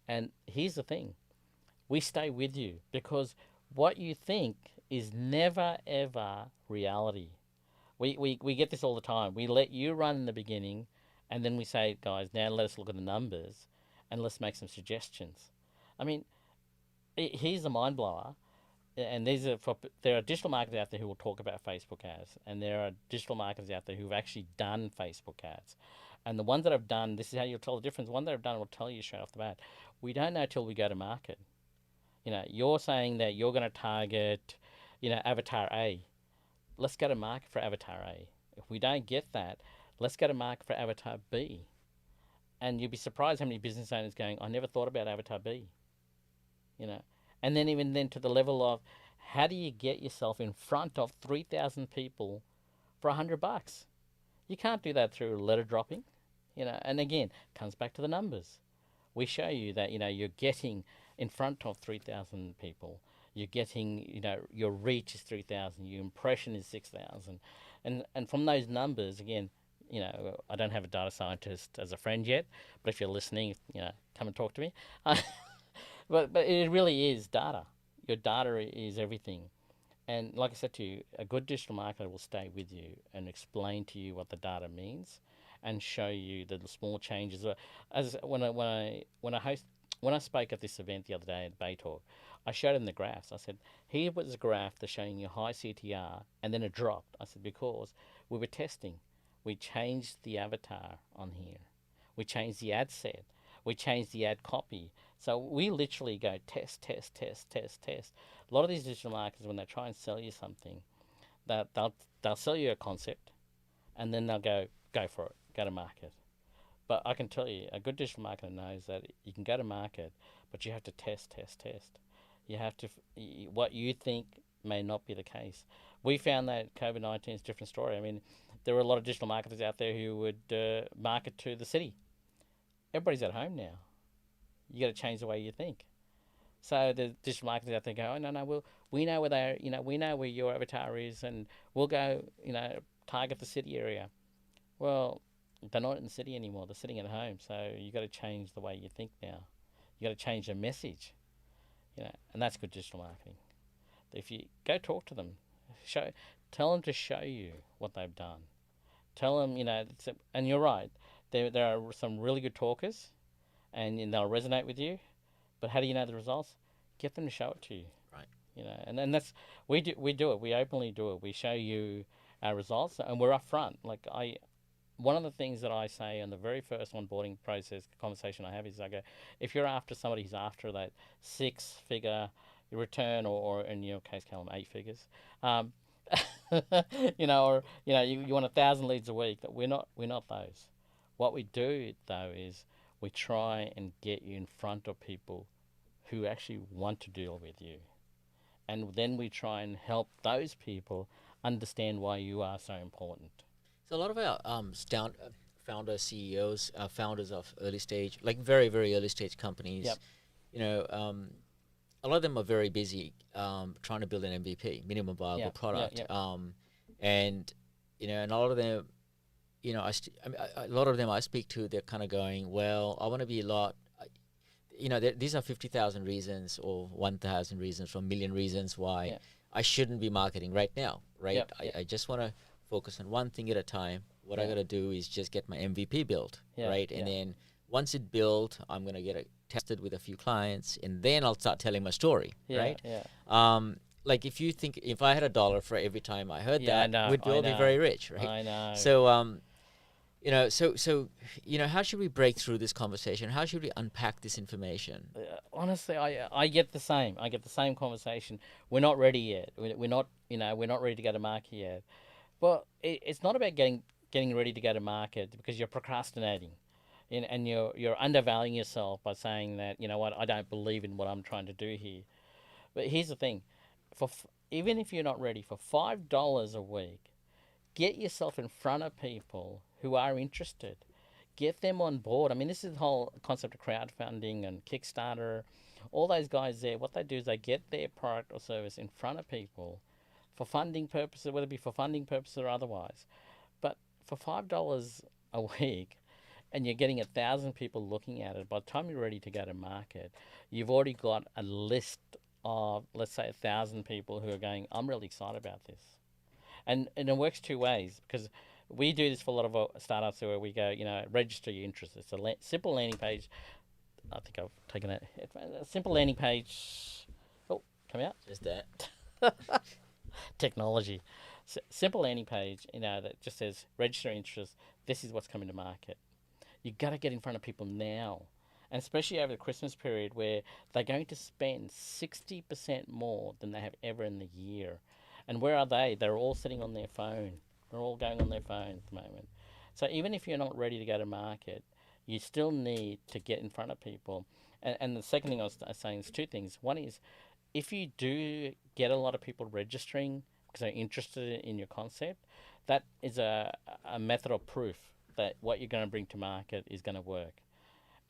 And here's the thing, we stay with you, because what you think is never ever reality. We get this all the time. We let you run in the beginning, and then we say, guys, now let us look at the numbers and let's make some suggestions. I mean, here's a mind blower, and there are digital marketers out there who will talk about Facebook ads, and there are digital marketers out there who've actually done Facebook ads. And the ones that have done, this is how you'll tell the difference. The ones that have done will tell you straight off the bat, we don't know till we go to market. You're saying that you're going to target, avatar A. Let's go to market for avatar A. If we don't get that, let's go to market for avatar B. And you'd be surprised how many business owners going, I never thought about avatar B. And then even then to the level of, how do you get yourself in front of 3,000 people for $100? You can't do that through letter dropping, And again, comes back to the numbers. We show you that you're getting in front of 3,000 people. You're getting your reach is 3,000. Your impression is 6,000, and from those numbers again. I don't have a data scientist as a friend yet, but if you're listening, come and talk to me. But it really is data. Your data is everything. And like I said to you, a good digital marketer will stay with you and explain to you what the data means and show you the small changes. As when I spoke at this event the other day at Bay Talk, I showed him the graphs. I said, here was a graph that's showing you high CTR and then it dropped. I said, because we were testing. We changed the avatar on here. We changed the ad set. We changed the ad copy. So we literally go test, test, test, test, test. A lot of these digital marketers, when they try and sell you something, that they'll sell you a concept, and then they'll go for it, go to market. But I can tell you, a good digital marketer knows that you can go to market, but you have to test, test, test. You have to, what you think may not be the case. We found that COVID-19 is a different story. I mean, there were a lot of digital marketers out there who would market to the city. Everybody's at home now. You got to change the way you think. So the digital marketers out there go, oh no, we know where they are, we know where your avatar is, and we'll go, target the city area. Well, they're not in the city anymore. They're sitting at home. So you got to change the way you think now. You got to change the message, and that's good digital marketing. If you go talk to them, tell them to show you what they've done. Tell them, and you're right. There are some really good talkers, and they'll resonate with you. But how do you know the results? Get them to show it to you. Right. you know, and that's we do it. We openly do it. We show you our results, and we're upfront. Like one of the things that I say in the very first onboarding process conversation I have is I go, if you're after somebody who's after that 6-figure return, or in your case, Callum, 8 figures, um, you know, or you want 1,000 leads a week. That we're not those. What we do though is we try and get you in front of people who actually want to deal with you, and then we try and help those people understand why you are so important. So a lot of our founders, CEOs, founders of early stage, like very, very early stage companies, Yep. you know, a lot of them are very busy trying to build an MVP, minimum viable Yeah, product. yeah. And, you know, and a lot of them, you know, I mean, a lot of them I speak to, they're kind of going, well, I want to be a lot, you know, these are 50,000 reasons or 1,000 reasons or a million reasons why Yeah. I shouldn't be marketing right now, right? Yep, I just want to focus on one thing at a time. What I Yeah. got to do is just get my MVP built, Yeah, right? And yeah. then once it built, I'm going to get it tested with a few clients, and then I'll start telling my story, Yeah, right? yeah. Like if I had $1 for every time I heard Yeah, I that, know, we'd I all be know. very rich, right? I know. So, you know, you know, how should we break through this conversation? How should we unpack this information? Honestly, I get the same. I get the same conversation. We're not ready yet. We're not, we're not ready to go to market yet. But it's not about getting ready to go to market because you're procrastinating, and you're undervaluing yourself by saying that, you know what, I don't believe in what I'm trying to do here. But here's the thing, even if you're not ready, for $5 a week, get yourself in front of people who are interested. Get them on board. I mean, this is the whole concept of crowdfunding and Kickstarter. All those guys there, what they do is they get their product or service in front of people for funding purposes, whether it be for funding purposes or otherwise. But for $5 a week, and you're getting 1,000 people looking at it, by the time you're ready to go to market, you've already got a list of, let's say, 1,000 people who are going, I'm really excited about this. And it works two ways, because we do this for a lot of startups where we go, register your interest. It's a simple landing page. I think I've taken it. A simple landing page. Oh, come out. Just that. Technology. Simple landing page, that just says register interest. This is what's coming to market. You got to get in front of people now. And especially over the Christmas period where they're going to spend 60% more than they have ever in the year. And where are they? They're all sitting on their phone. They're all going on their phone at the moment. So even if you're not ready to go to market, you still need to get in front of people. And the second thing I was saying is two things. One is, if you do get a lot of people registering because they're interested in your concept, that is a method of proof that what you're going to bring to market is going to work.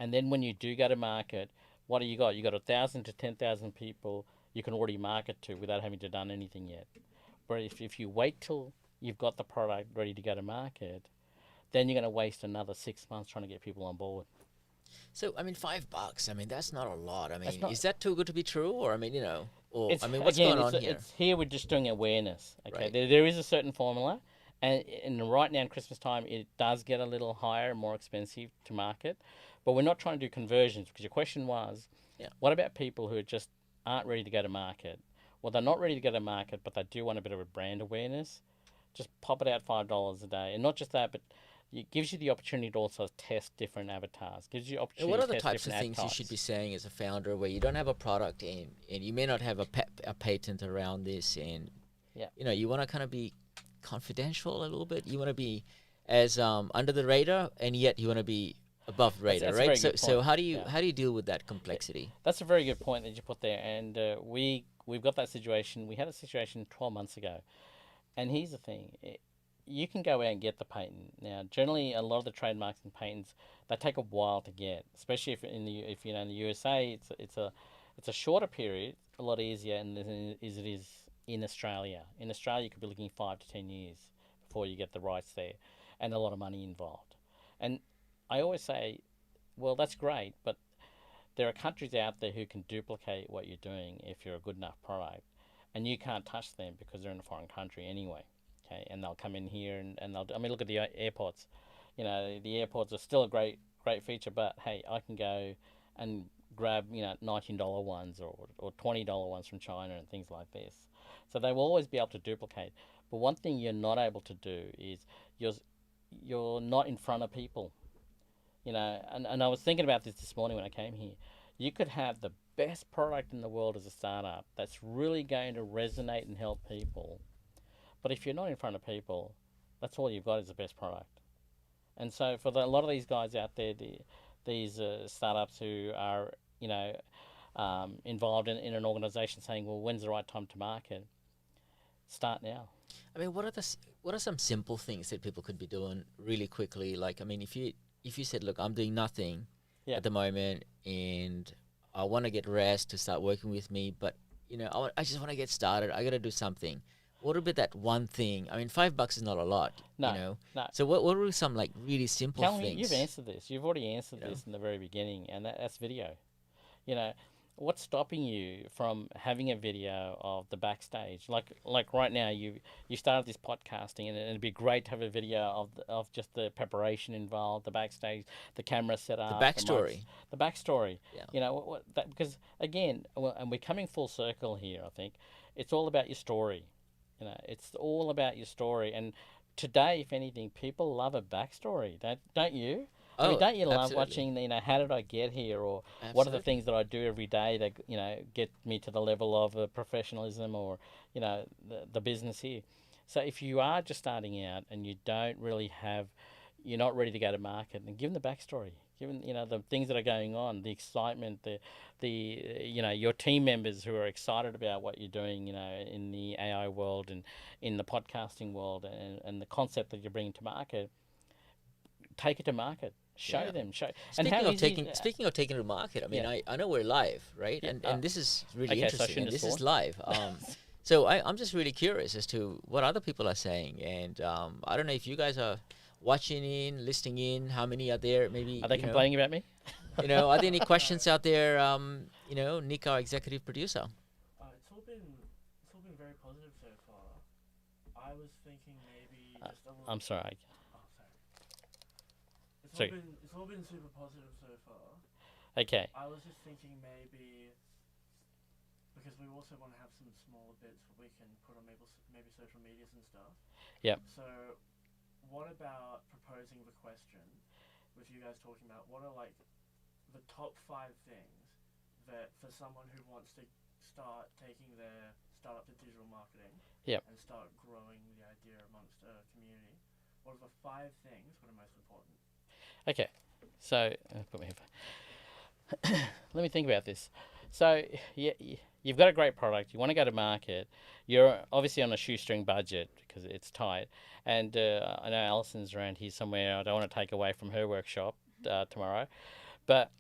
And then when you do go to market, what do you got? You got 1,000 to 10,000 people you can already market to without having to done anything yet. But if you wait till you've got the product ready to go to market, then you're going to waste another 6 months trying to get people on board. So, I mean, $5. I mean, that's not a lot. I mean, not- is that too good to be true, or I mean, or It's, I mean, what's again, going on here? It's here we're just doing awareness. Okay, Right. there is a certain formula, and right now in Christmas time it does get a little higher and more expensive to market, but we're not trying to do conversions, because your question was, Yeah. what about people who just aren't ready to go to market? Well, they're not ready to go to market, but they do want a bit of a brand awareness. Just pop it out $5 a day, and not just that, but it gives you the opportunity to also test different avatars. Gives you And opportunity what are to the test types of different things you should be saying as a founder where you don't have a product and you may not have a patent around this, and Yeah. you want to kind of be confidential a little bit. You want to be as under the radar, and yet you want to be above the radar, that's a right? very So good so point. how do you Yeah. how do you deal with that complexity? That's a very good point that you put there, and we've got that situation. We had a situation 12 months ago, and here's the thing: you can go out and get the patent. Now, generally, a lot of the trademarks and patents, they take a while to get, especially if in the USA, it's a shorter period, a lot easier, and it is in Australia. In Australia, you could be looking 5 to 10 years before you get the rights there, and a lot of money involved. And I always say, well, that's great, but there are countries out there who can duplicate what you're doing if you're a good enough product, and you can't touch them because they're in a foreign country anyway. Okay, and they'll come in here and they'll. I mean, look at the airports. The airports are still a great feature, but hey, I can go and grab $19 ones or $20 ones from China and things like this. So they will always be able to duplicate. But one thing you're not able to do is you're not in front of people. And I was thinking about this morning when I came here. You could have the best product in the world as a startup that's really going to resonate and help people. But if you're not in front of people, that's all you've got is the best product. And so for a lot of these guys out there, these startups who are, involved in an organization saying, well, when's the right time to market? Start now. I mean, what are some simple things that people could be doing really quickly? Like, I mean, if you said, look, I'm doing nothing at the moment, and I want to get Razz to start working with me, but I just want to get started. I got to do something. What would be that one thing? I mean, $5 is not a lot. No. So what are some like really simple Callum, things? you've answered this. You've already answered this in the very beginning, and that's video. What's stopping you from having a video of the backstage? Like right now, you started this podcasting, and it'd be great to have a video of just the preparation involved, the backstage, the camera setup, The backstory. the backstory. Yeah. Because again, and we're coming full circle here. I think it's all about your story. It's all about your story. And today, if anything, people love a backstory. Don't you? I mean, don't you love watching, how did I get here? Or what are the things that I do every day that, get me to the level of professionalism or, the business here? So if you are just starting out and you don't really you're not ready to go to market, then give them the backstory. Given the things that are going on, the excitement, your team members who are excited about what you're doing, in the AI world and in the podcasting world, and the concept that you're bringing to market, take it to market. Show them. Speaking of taking to market, I mean, I know we're live, right? Yeah. And this is really okay, interesting. so And this is live. So I'm just really curious as to what other people are saying, and I don't know if you guys are watching in, listening in. How many are there? Maybe are they complaining about me? Are there any questions out there? Nick, our executive producer. It's all been very positive so far. I was thinking maybe just a little. I'm sorry. It's all been super positive so far. Okay. I was just thinking maybe because we also want to have some smaller bits where we can put on maybe social medias and stuff. Yep. So, what about proposing the question with you guys talking about what are like the top 5 things that for someone who wants to start taking their startup to digital marketing and start growing the idea amongst a community, what are the 5 things that are most important? Okay, so put my headphone. Let me think about this. So you've got a great product. You want to go to market. You're obviously on a shoestring budget because it's tight. And I know Alison's around here somewhere. I don't want to take away from her workshop tomorrow, but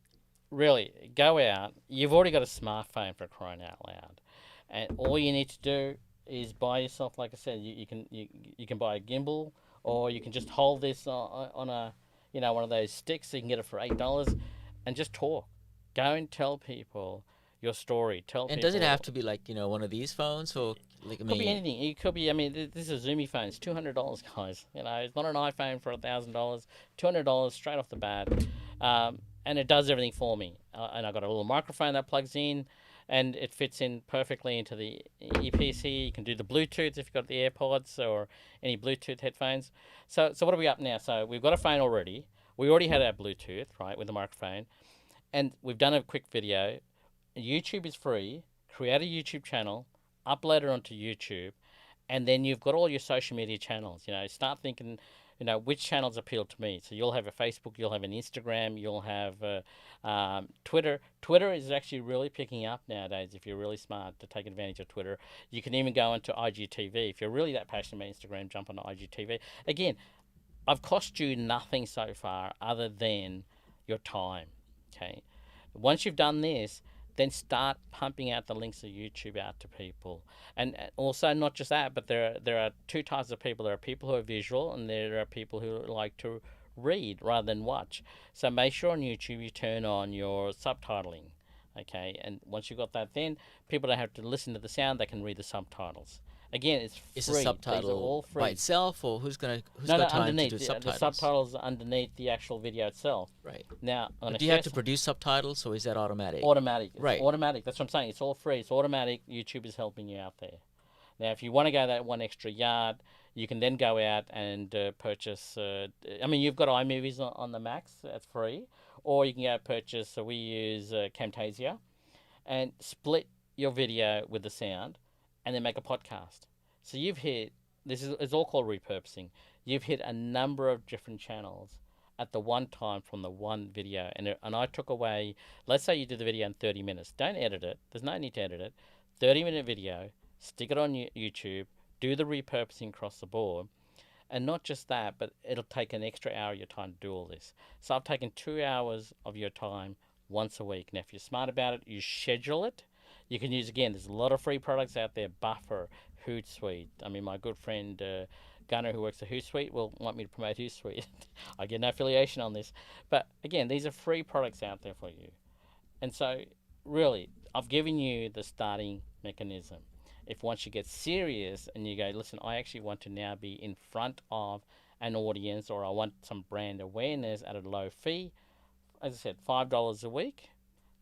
really go out. You've already got a smartphone, for crying out loud, and all you need to do is buy yourself, like I said, you can buy a gimbal, or you can just hold this on a one of those sticks, so you can get it for $8, and just talk. Go and tell people your story. And does it have to be like one of these phones, or like Could be anything. It could be. I mean, this is a Zoomy phone. It's $200, guys. It's not an iPhone for $1,000. $200 straight off the bat, and it does everything for me. And I've got a little microphone that plugs in, and it fits in perfectly into the EPC. You can do the Bluetooth if you've got the AirPods or any Bluetooth headphones. So what are we up now? So we've got a phone already. We already had our Bluetooth, right, with the microphone, and we've done a quick video. YouTube is free. Create a YouTube channel, upload it onto YouTube, and then you've got all your social media channels. Start thinking, which channels appeal to me. So you'll have a Facebook, you'll have an Instagram, you'll have Twitter. Twitter is actually really picking up nowadays if you're really smart to take advantage of Twitter. You can even go into IGTV. If you're really that passionate about Instagram, jump onto IGTV. Again, I've cost you nothing so far other than your time, okay? Once you've done this, then start pumping out the links of YouTube out to people. And also, not just that, but there are 2 types of people. There are people who are visual, and there are people who like to read rather than watch. So make sure on YouTube you turn on your subtitling, okay? And once you've got that, then people don't have to listen to the sound, they can read the subtitles. Again, it's free. Is the These are subtitle all free. by itself, or who's no, got time underneath. to do The subtitles? subtitles are underneath the actual video itself. Right. Now, I'm But gonna do you have share to some- produce subtitles, or is that automatic? automatic. It's Right. automatic. That's what I'm saying. It's all free. It's automatic. YouTube is helping you out there. Now, if you want to go that one extra yard, you can then go out and purchase. I mean, you've got iMovies on the Macs. That's free. Or you can go purchase. We use Camtasia, and split your video with the sound, and then make a podcast. So you've hit. It's all called repurposing. You've hit a number of different channels at the one time from the one video, and I took away. Let's say you did the video in 30 minutes. Don't edit it. There's no need to edit it. 30-minute video. Stick it on YouTube, do the repurposing across the board, and not just that, but it'll take an extra hour of your time to do all this. So I've taken 2 hours of your time once a week. Now, if you're smart about it, you schedule it. You can use, again, there's a lot of free products out there, Buffer, Hootsuite. I mean, my good friend Gunnar, who works at Hootsuite, will want me to promote Hootsuite. I get no affiliation on this. But again, these are free products out there for you. And so, really, I've given you the starting mechanism. If once you get serious and you go, listen, I actually want to now be in front of an audience, or I want some brand awareness at a low fee, as I said, $5 a week,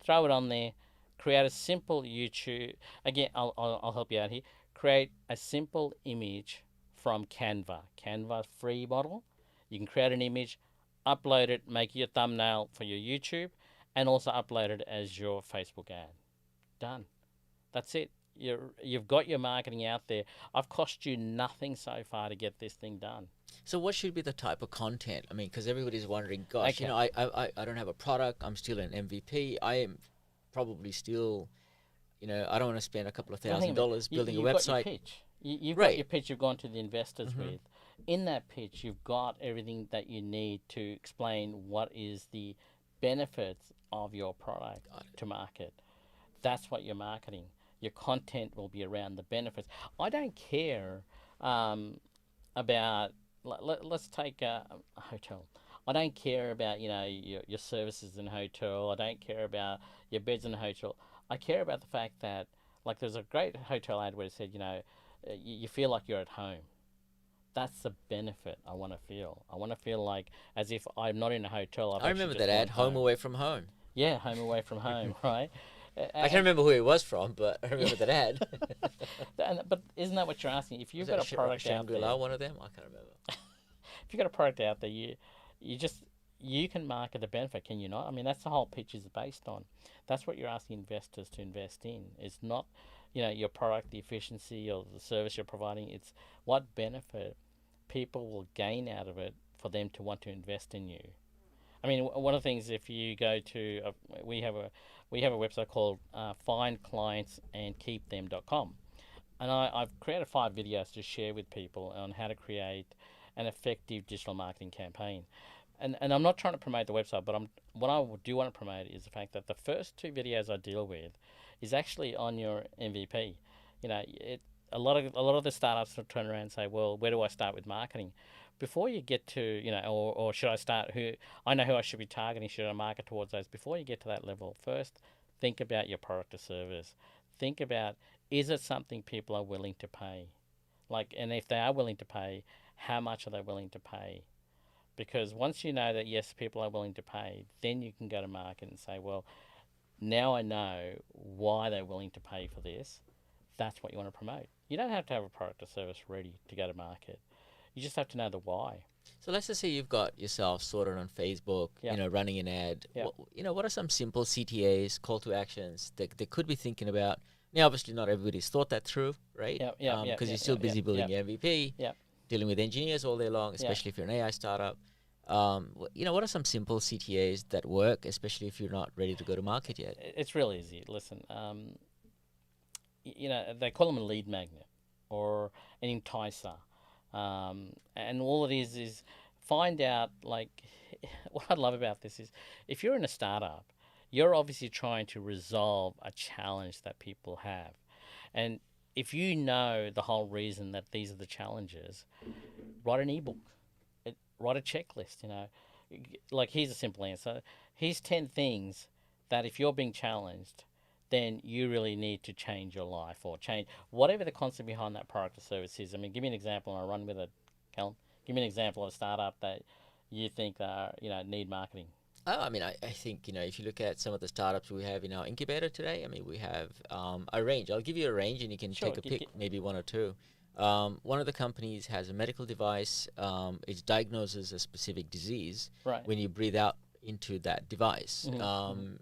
throw it on there, create a simple YouTube, again, I'll help you out here, create a simple image from Canva free model. You can create an image, upload it, make your thumbnail for your YouTube, and also upload it as your Facebook ad. Done. That's it. You've got your marketing out there. I've cost you nothing so far to get this thing done. So what should be the type of content? I mean, because everybody's wondering, gosh, Okay. you know, I don't have a product. I'm still an MVP. I am probably still, you know, I don't want to spend a couple of $1,000 building a you've got your website. pitch. You've Right. got your pitch you've gone to the investors with. In that pitch, you've got everything that you need to explain what is the benefits of your product to market. That's what you're marketing. Your content will be around the benefits. I don't care about, let's take a hotel. I don't care about, you know, your services in a hotel. I don't care about your beds in a hotel. I care about the fact that, like, there's a great hotel ad where it said, you know, you feel like you're at home. That's the benefit I want to feel. I want to feel like as if I'm not in a hotel. I remember that ad, Home Away from Home. Yeah, home away from home, right? I can't remember who it was from, but I remember that ad. But isn't that what you're asking? If you've Was got that a product out Shangri-La, there, one of them? I can't remember. if you've got a product out there, you can market the benefit, can you not? I mean, that's the whole pitch is based on. That's what you're asking investors to invest in. It's not, you know, your product, the efficiency, or the service you're providing. It's what benefit people will gain out of it for them to want to invest in you. I mean, one of the things, if you go to, we have a website called findclientsandkeepthem.com, and I've created 5 videos to share with people on how to create an effective digital marketing campaign. And I'm not trying to promote the website, but what I do want to promote is the fact that the first 2 videos I deal with is actually on your MVP. You know, a lot of the startups will turn around and say, well, where do I start with marketing? Before you get to, you know, or should I start, I know who I should be targeting, should I market towards those? Before you get to that level, first, think about your product or service. Think about, is it something people are willing to pay? Like, and if they are willing to pay, how much are they willing to pay? Because once you know that, yes, people are willing to pay, then you can go to market and say, well, now I know why they're willing to pay for this. That's what you want to promote. You don't have to have a product or service ready to go to market. You just have to know the why. So let's just say you've got yourself sorted on Facebook, Yep. you know, running an ad. Yep. What are some simple CTAs, call to actions that they could be thinking about? Now, obviously, not everybody's thought that through, right? Because you're still busy building your MVP, dealing with engineers all day long, especially if you're an AI startup. You know, what are some simple CTAs that work, especially if you're not ready to go to market yet? It's really easy. Listen, you know, they call them a lead magnet or an enticer. And all it is find out, like, what I love about this is if you're in a startup, you're obviously trying to resolve a challenge that people have. And if you know the whole reason that these are the challenges, write an ebook, write a checklist, you know. Like, here's a simple answer. Here's 10 things that if you're being challenged, then you really need to change your life or change whatever the concept behind that product or service is. I mean, give me an example, and I'll run with it, Callum. Give me an example of a startup that you think need marketing. Oh, I mean, I think, if you look at some of the startups we have in our incubator today, I mean, we have a range. I'll give you a range and you can Sure, take a pick, maybe one or two. One of the companies has a medical device. It diagnoses a specific disease Right. when you breathe out into that device.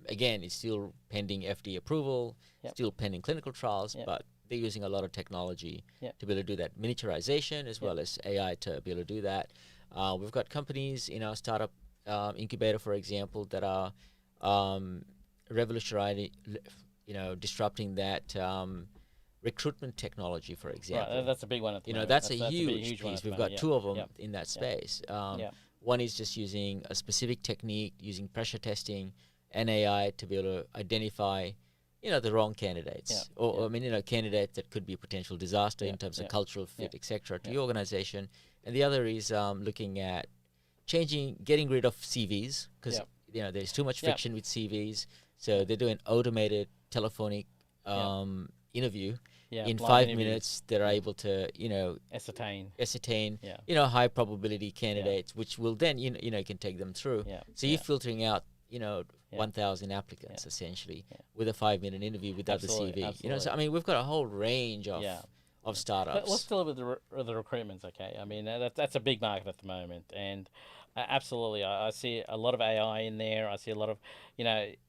Again, it's still pending FDA approval, Yep. still pending clinical trials, Yep. but they're using a lot of technology Yep. to be able to do that miniaturization as well as AI to be able to do that. We've got companies in our startup incubator, for example, that are revolutionizing, disrupting that recruitment technology, for example. Right, that's a big one at the moment. That's a big- huge one piece. at the We've moment, got two of them Yep. in that Yep. space. Yep. One is just using a specific technique, using pressure testing and AI to be able to identify, the wrong candidates, Yep. or Yep. I mean, candidates that could be a potential disaster in Yep. terms Yep. of cultural fit, Yep. etc., to Yep. your organization. And the other is looking at getting rid of CVs because Yep. there's too much Yep. friction with CVs. So they're doing automated telephonic interview. Yeah, In blind 5 interviews. minutes, they're able to ascertain Yeah. high probability candidates, which will then can take them through. Yeah. So you're Yeah. filtering out 1,000 applicants essentially Yeah. with a 5-minute interview without the Absolutely, CV. So I mean, we've got a whole range of Yeah. startups. Let's deal with the recruitments, okay? I mean, that's a big market at the moment, and absolutely, I see a lot of AI in there. I see a lot of,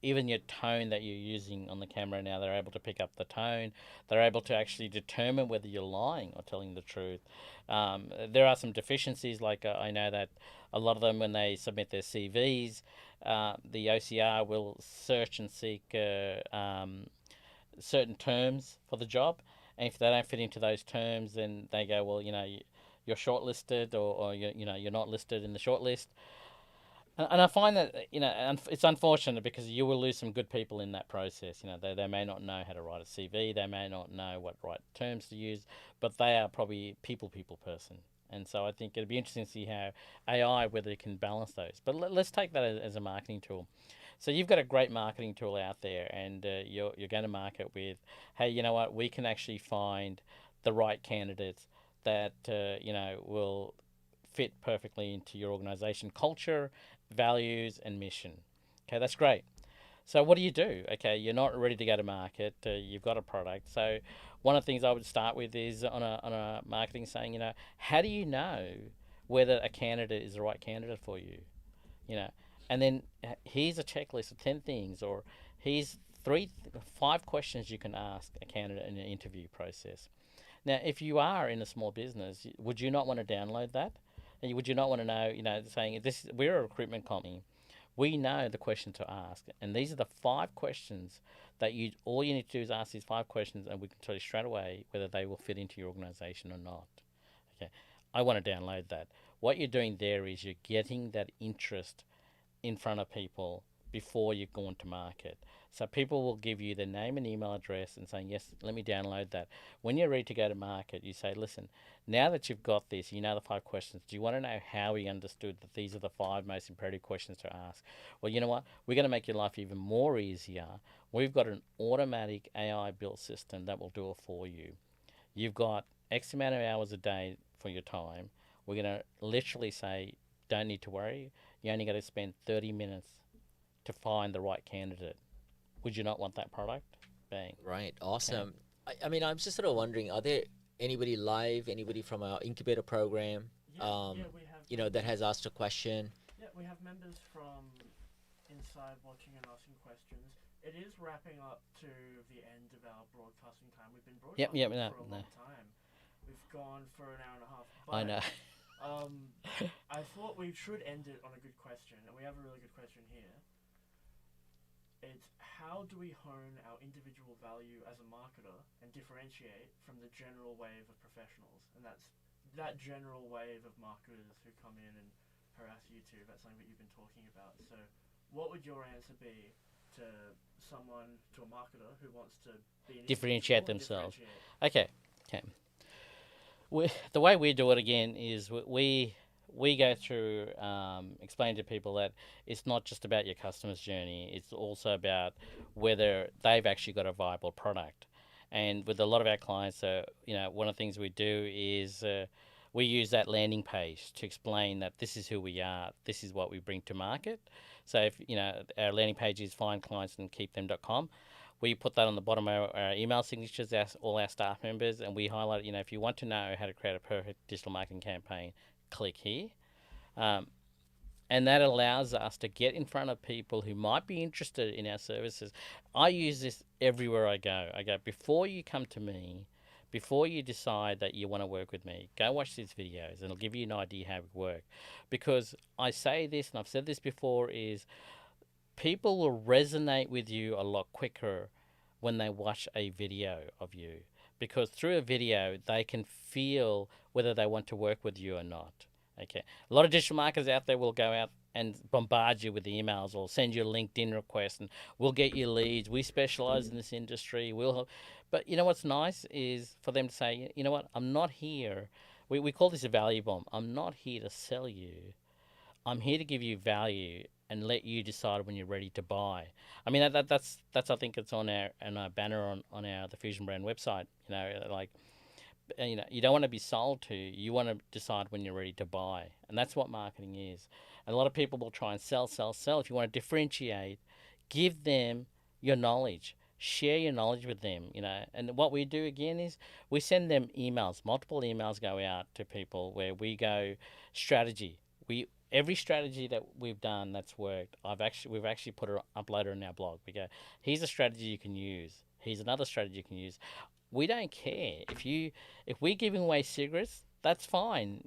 even your tone that you're using on the camera now, they're able to pick up the tone. They're able to actually determine whether you're lying or telling the truth. There are some deficiencies, like I know that a lot of them, when they submit their CVs, the OCR will search and seek certain terms for the job. And if they don't fit into those terms, then they go, well, you're shortlisted, or you're not listed in the shortlist. And I find that it's unfortunate because you will lose some good people in that process. They may not know how to write a CV, they may not know what right terms to use, but they are probably people person. And so I think it'd be interesting to see how AI, whether it can balance those. But let's take that as a marketing tool. So you've got a great marketing tool out there, and you're going to market with, hey, you know what? We can actually find the right candidates that will fit perfectly into your organization culture, values, and mission. Okay, that's great. So what do you do? Okay, you're not ready to go to market. You've got a product. So one of the things I would start with is on a marketing saying, how do you know whether a candidate is the right candidate for you? And then here's a checklist of 10 things, or here's 5 questions you can ask a candidate in an interview process. Now, if you are in a small business, would you not want to download that? And would you not want to know, saying we're a recruitment company, we know the question to ask, and these are the 5 questions that all you need to do is ask these 5 questions, and we can tell you straight away whether they will fit into your organization or not. Okay, I want to download that. What you're doing there is you're getting that interest in front of people before you've gone to market. So people will give you their name and email address and saying, yes, let me download that. When you're ready to go to market, you say, listen, now that you've got this, you know the 5 questions, do you want to know how we understood that these are the 5 most imperative questions to ask? Well, you know what? We're going to make your life even more easier. We've got an automatic AI built system that will do it for you. You've got X amount of hours a day for your time. We're going to literally say, don't need to worry. You only got to spend 30 minutes to find the right candidate. Would you not want that product? Bang. Right. Awesome. Okay. I mean, I'm just sort of wondering, are there anybody from our incubator program, we have that has asked a question? Yeah, we have members from inside watching and asking questions. It is wrapping up to the end of our broadcasting time. We've been broadcasting for a long time. We've gone for an hour and a half. But I know. I thought we should end it on a good question, and we have a really good question here. It's how do we hone our individual value as a marketer and differentiate from the general wave of professionals? And that's that general wave of marketers who come in and harass YouTube. That's something that you've been talking about. So what would your answer be to a marketer who wants to be differentiate themselves? Okay. The way we do it again is we we go through, explain to people that it's not just about your customer's journey, it's also about whether they've actually got a viable product. And with a lot of our clients, one of the things we do is we use that landing page to explain that this is who we are, this is what we bring to market. So if our landing page is findclientsandkeepthem.com, we put that on the bottom of our email signatures, all our staff members, and we highlight, if you want to know how to create a perfect digital marketing campaign, click here. And that allows us to get in front of people who might be interested in our services. I use this everywhere I go. Before you come to me, before you decide that you want to work with me, go watch these videos and it'll give you an idea how we work. Because I say this, and I've said this before, is people will resonate with you a lot quicker when they watch a video of you. Because through a video, they can feel whether they want to work with you or not. Okay, a lot of digital marketers out there will go out and bombard you with emails or send you a LinkedIn request, and we'll get you leads. We specialize in this industry. We'll help. But what's nice is for them to say, you know what, I'm not here. We call this a value bomb. I'm not here to sell you. I'm here to give you value and let you decide when you're ready to buy. I mean, that's I think it's on our banner on our the Fusion Brand website. You don't want to be sold to. You want to decide when you're ready to buy, and that's what marketing is. And a lot of people will try and sell. If you want to differentiate, give them your knowledge. Share your knowledge with them. And what we do again is we send them emails. Multiple emails go out to people where we go strategy. Every strategy that we've done that's worked, we've actually uploaded on our blog. We go, here's a strategy you can use. Here's another strategy you can use. We don't care if we're giving away secrets. That's fine.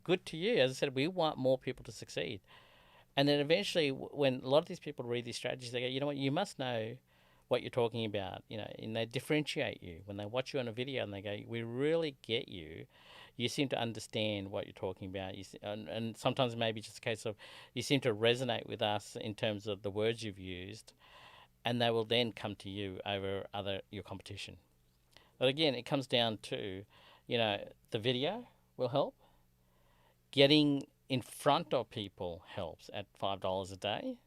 Good to you. As I said, we want more people to succeed. And then eventually, when a lot of these people read these strategies, they go, you know what? You must know what you're talking about. And they differentiate you when they watch you on a video, and they go, we really get you. You seem to understand what you're talking about. And sometimes maybe just a case of you seem to resonate with us in terms of the words you've used, and they will then come to you over your competition. But again, it comes down to, the video will help. Getting in front of people helps at $5 a day.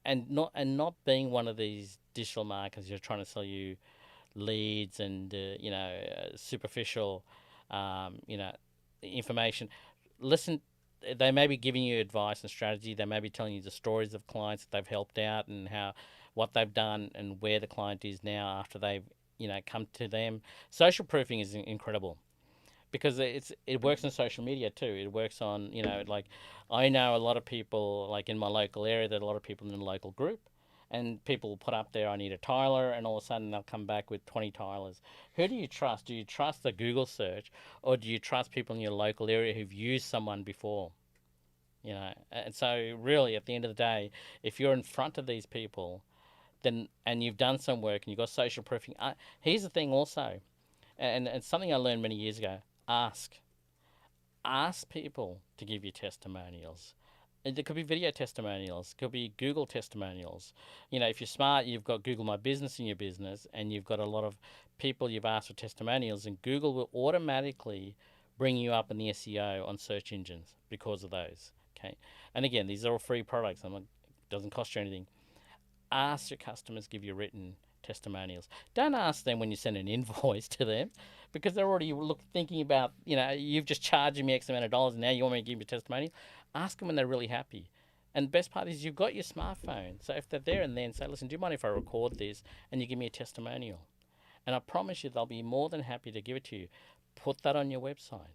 And not being one of these digital marketers who are trying to sell you leads and superficial, information. Listen. They may be giving you advice and strategy. They may be telling you the stories of clients that they've helped out and what they've done and where the client is now after they've come to them. Social proofing is incredible because it works on social media too. It works on, I know a lot of people in my local area, that a lot of people in the local group, and people will put up there, I need a tiler, and all of a sudden they'll come back with 20 tilers. Who do you trust? Do you trust the Google search, or do you trust people in your local area who've used someone before? And so really at the end of the day, if you're in front of these people, and you've done some work and you've got social proofing. Here's the thing also, and it's something I learned many years ago. Ask people to give you testimonials. It could be video testimonials, could be Google testimonials. If you're smart, you've got Google My Business in your business, and you've got a lot of people you've asked for testimonials, and Google will automatically bring you up in the SEO on search engines because of those. Okay, and again, these are all free products. It doesn't cost you anything. Ask your customers give you written testimonials. Don't ask them when you send an invoice to them, because they're already thinking about, you've just charged me X amount of dollars and now you want me to give you a testimonial. Ask them when they're really happy. And the best part is you've got your smartphone. So if they're there and then say, listen, do you mind if I record this and you give me a testimonial? And I promise you they'll be more than happy to give it to you. Put that on your website.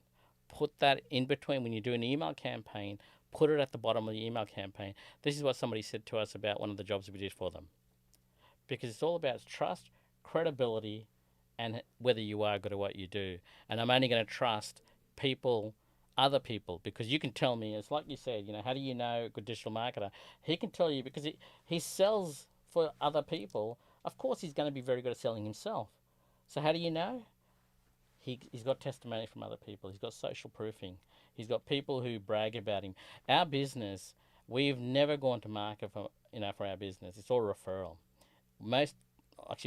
Put that in between when you do an email campaign. Put it at the bottom of the email campaign. This is what somebody said to us about one of the jobs we did for them. Because it's all about trust, credibility, and whether you are good at what you do. And I'm only going to trust other people, because you can tell me, it's like you said, how do you know a good digital marketer? He can tell you because he sells for other people. Of course, he's going to be very good at selling himself. So how do you know? He's got testimony from other people. He's got social proofing. He's got people who brag about him. Our business, we've never gone to market for our business. It's all referral.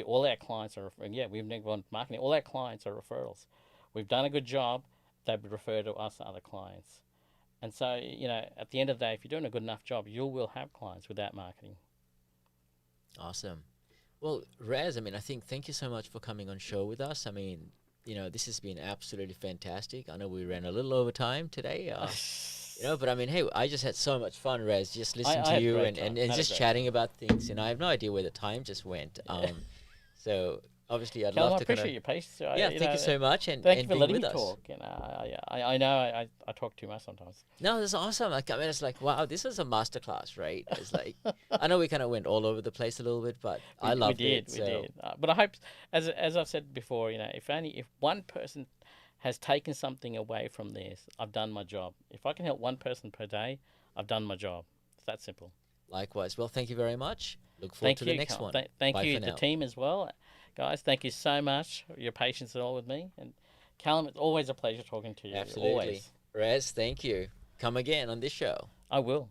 All our clients are referring. Yeah, we've never gone to marketing. All our clients are referrals. We've done a good job. They've referred to us other clients. And so, you know, at the end of the day, if you're doing a good enough job, you will have clients without marketing. Awesome. Well, Razz, I mean, I think thank you so much for coming on show with us. I mean, you know, this has been absolutely fantastic. I know we ran a little over time today. You know, but I mean, hey, I just had so much fun, Razz, just listening I to had a you great and, time. and, I and had a just great chatting about things. And I have no idea where the time just went. So obviously, I'd Callum, love I to appreciate your patience. yeah, thank you so much, and Thank you and for being letting with me us. talk. You know, I know I talk too much sometimes. No, that's awesome. Like, I mean, it's like, wow, this is a masterclass, right? It's like, I know we kind of went all over the place a little bit, but I loved it. We So did. But I hope, as I've said before, you know, if one person has taken something away from this, I've done my job. If I can help one person per day, I've done my job. It's that simple. likewise. Well, thank you very much. Look forward to the next one. Thank Bye you, for the now. team as well. Guys, thank you so much for your patience and all with me. And Callum, it's always a pleasure talking to you. Absolutely. Always. Raz, thank you. Come again on this show. I will.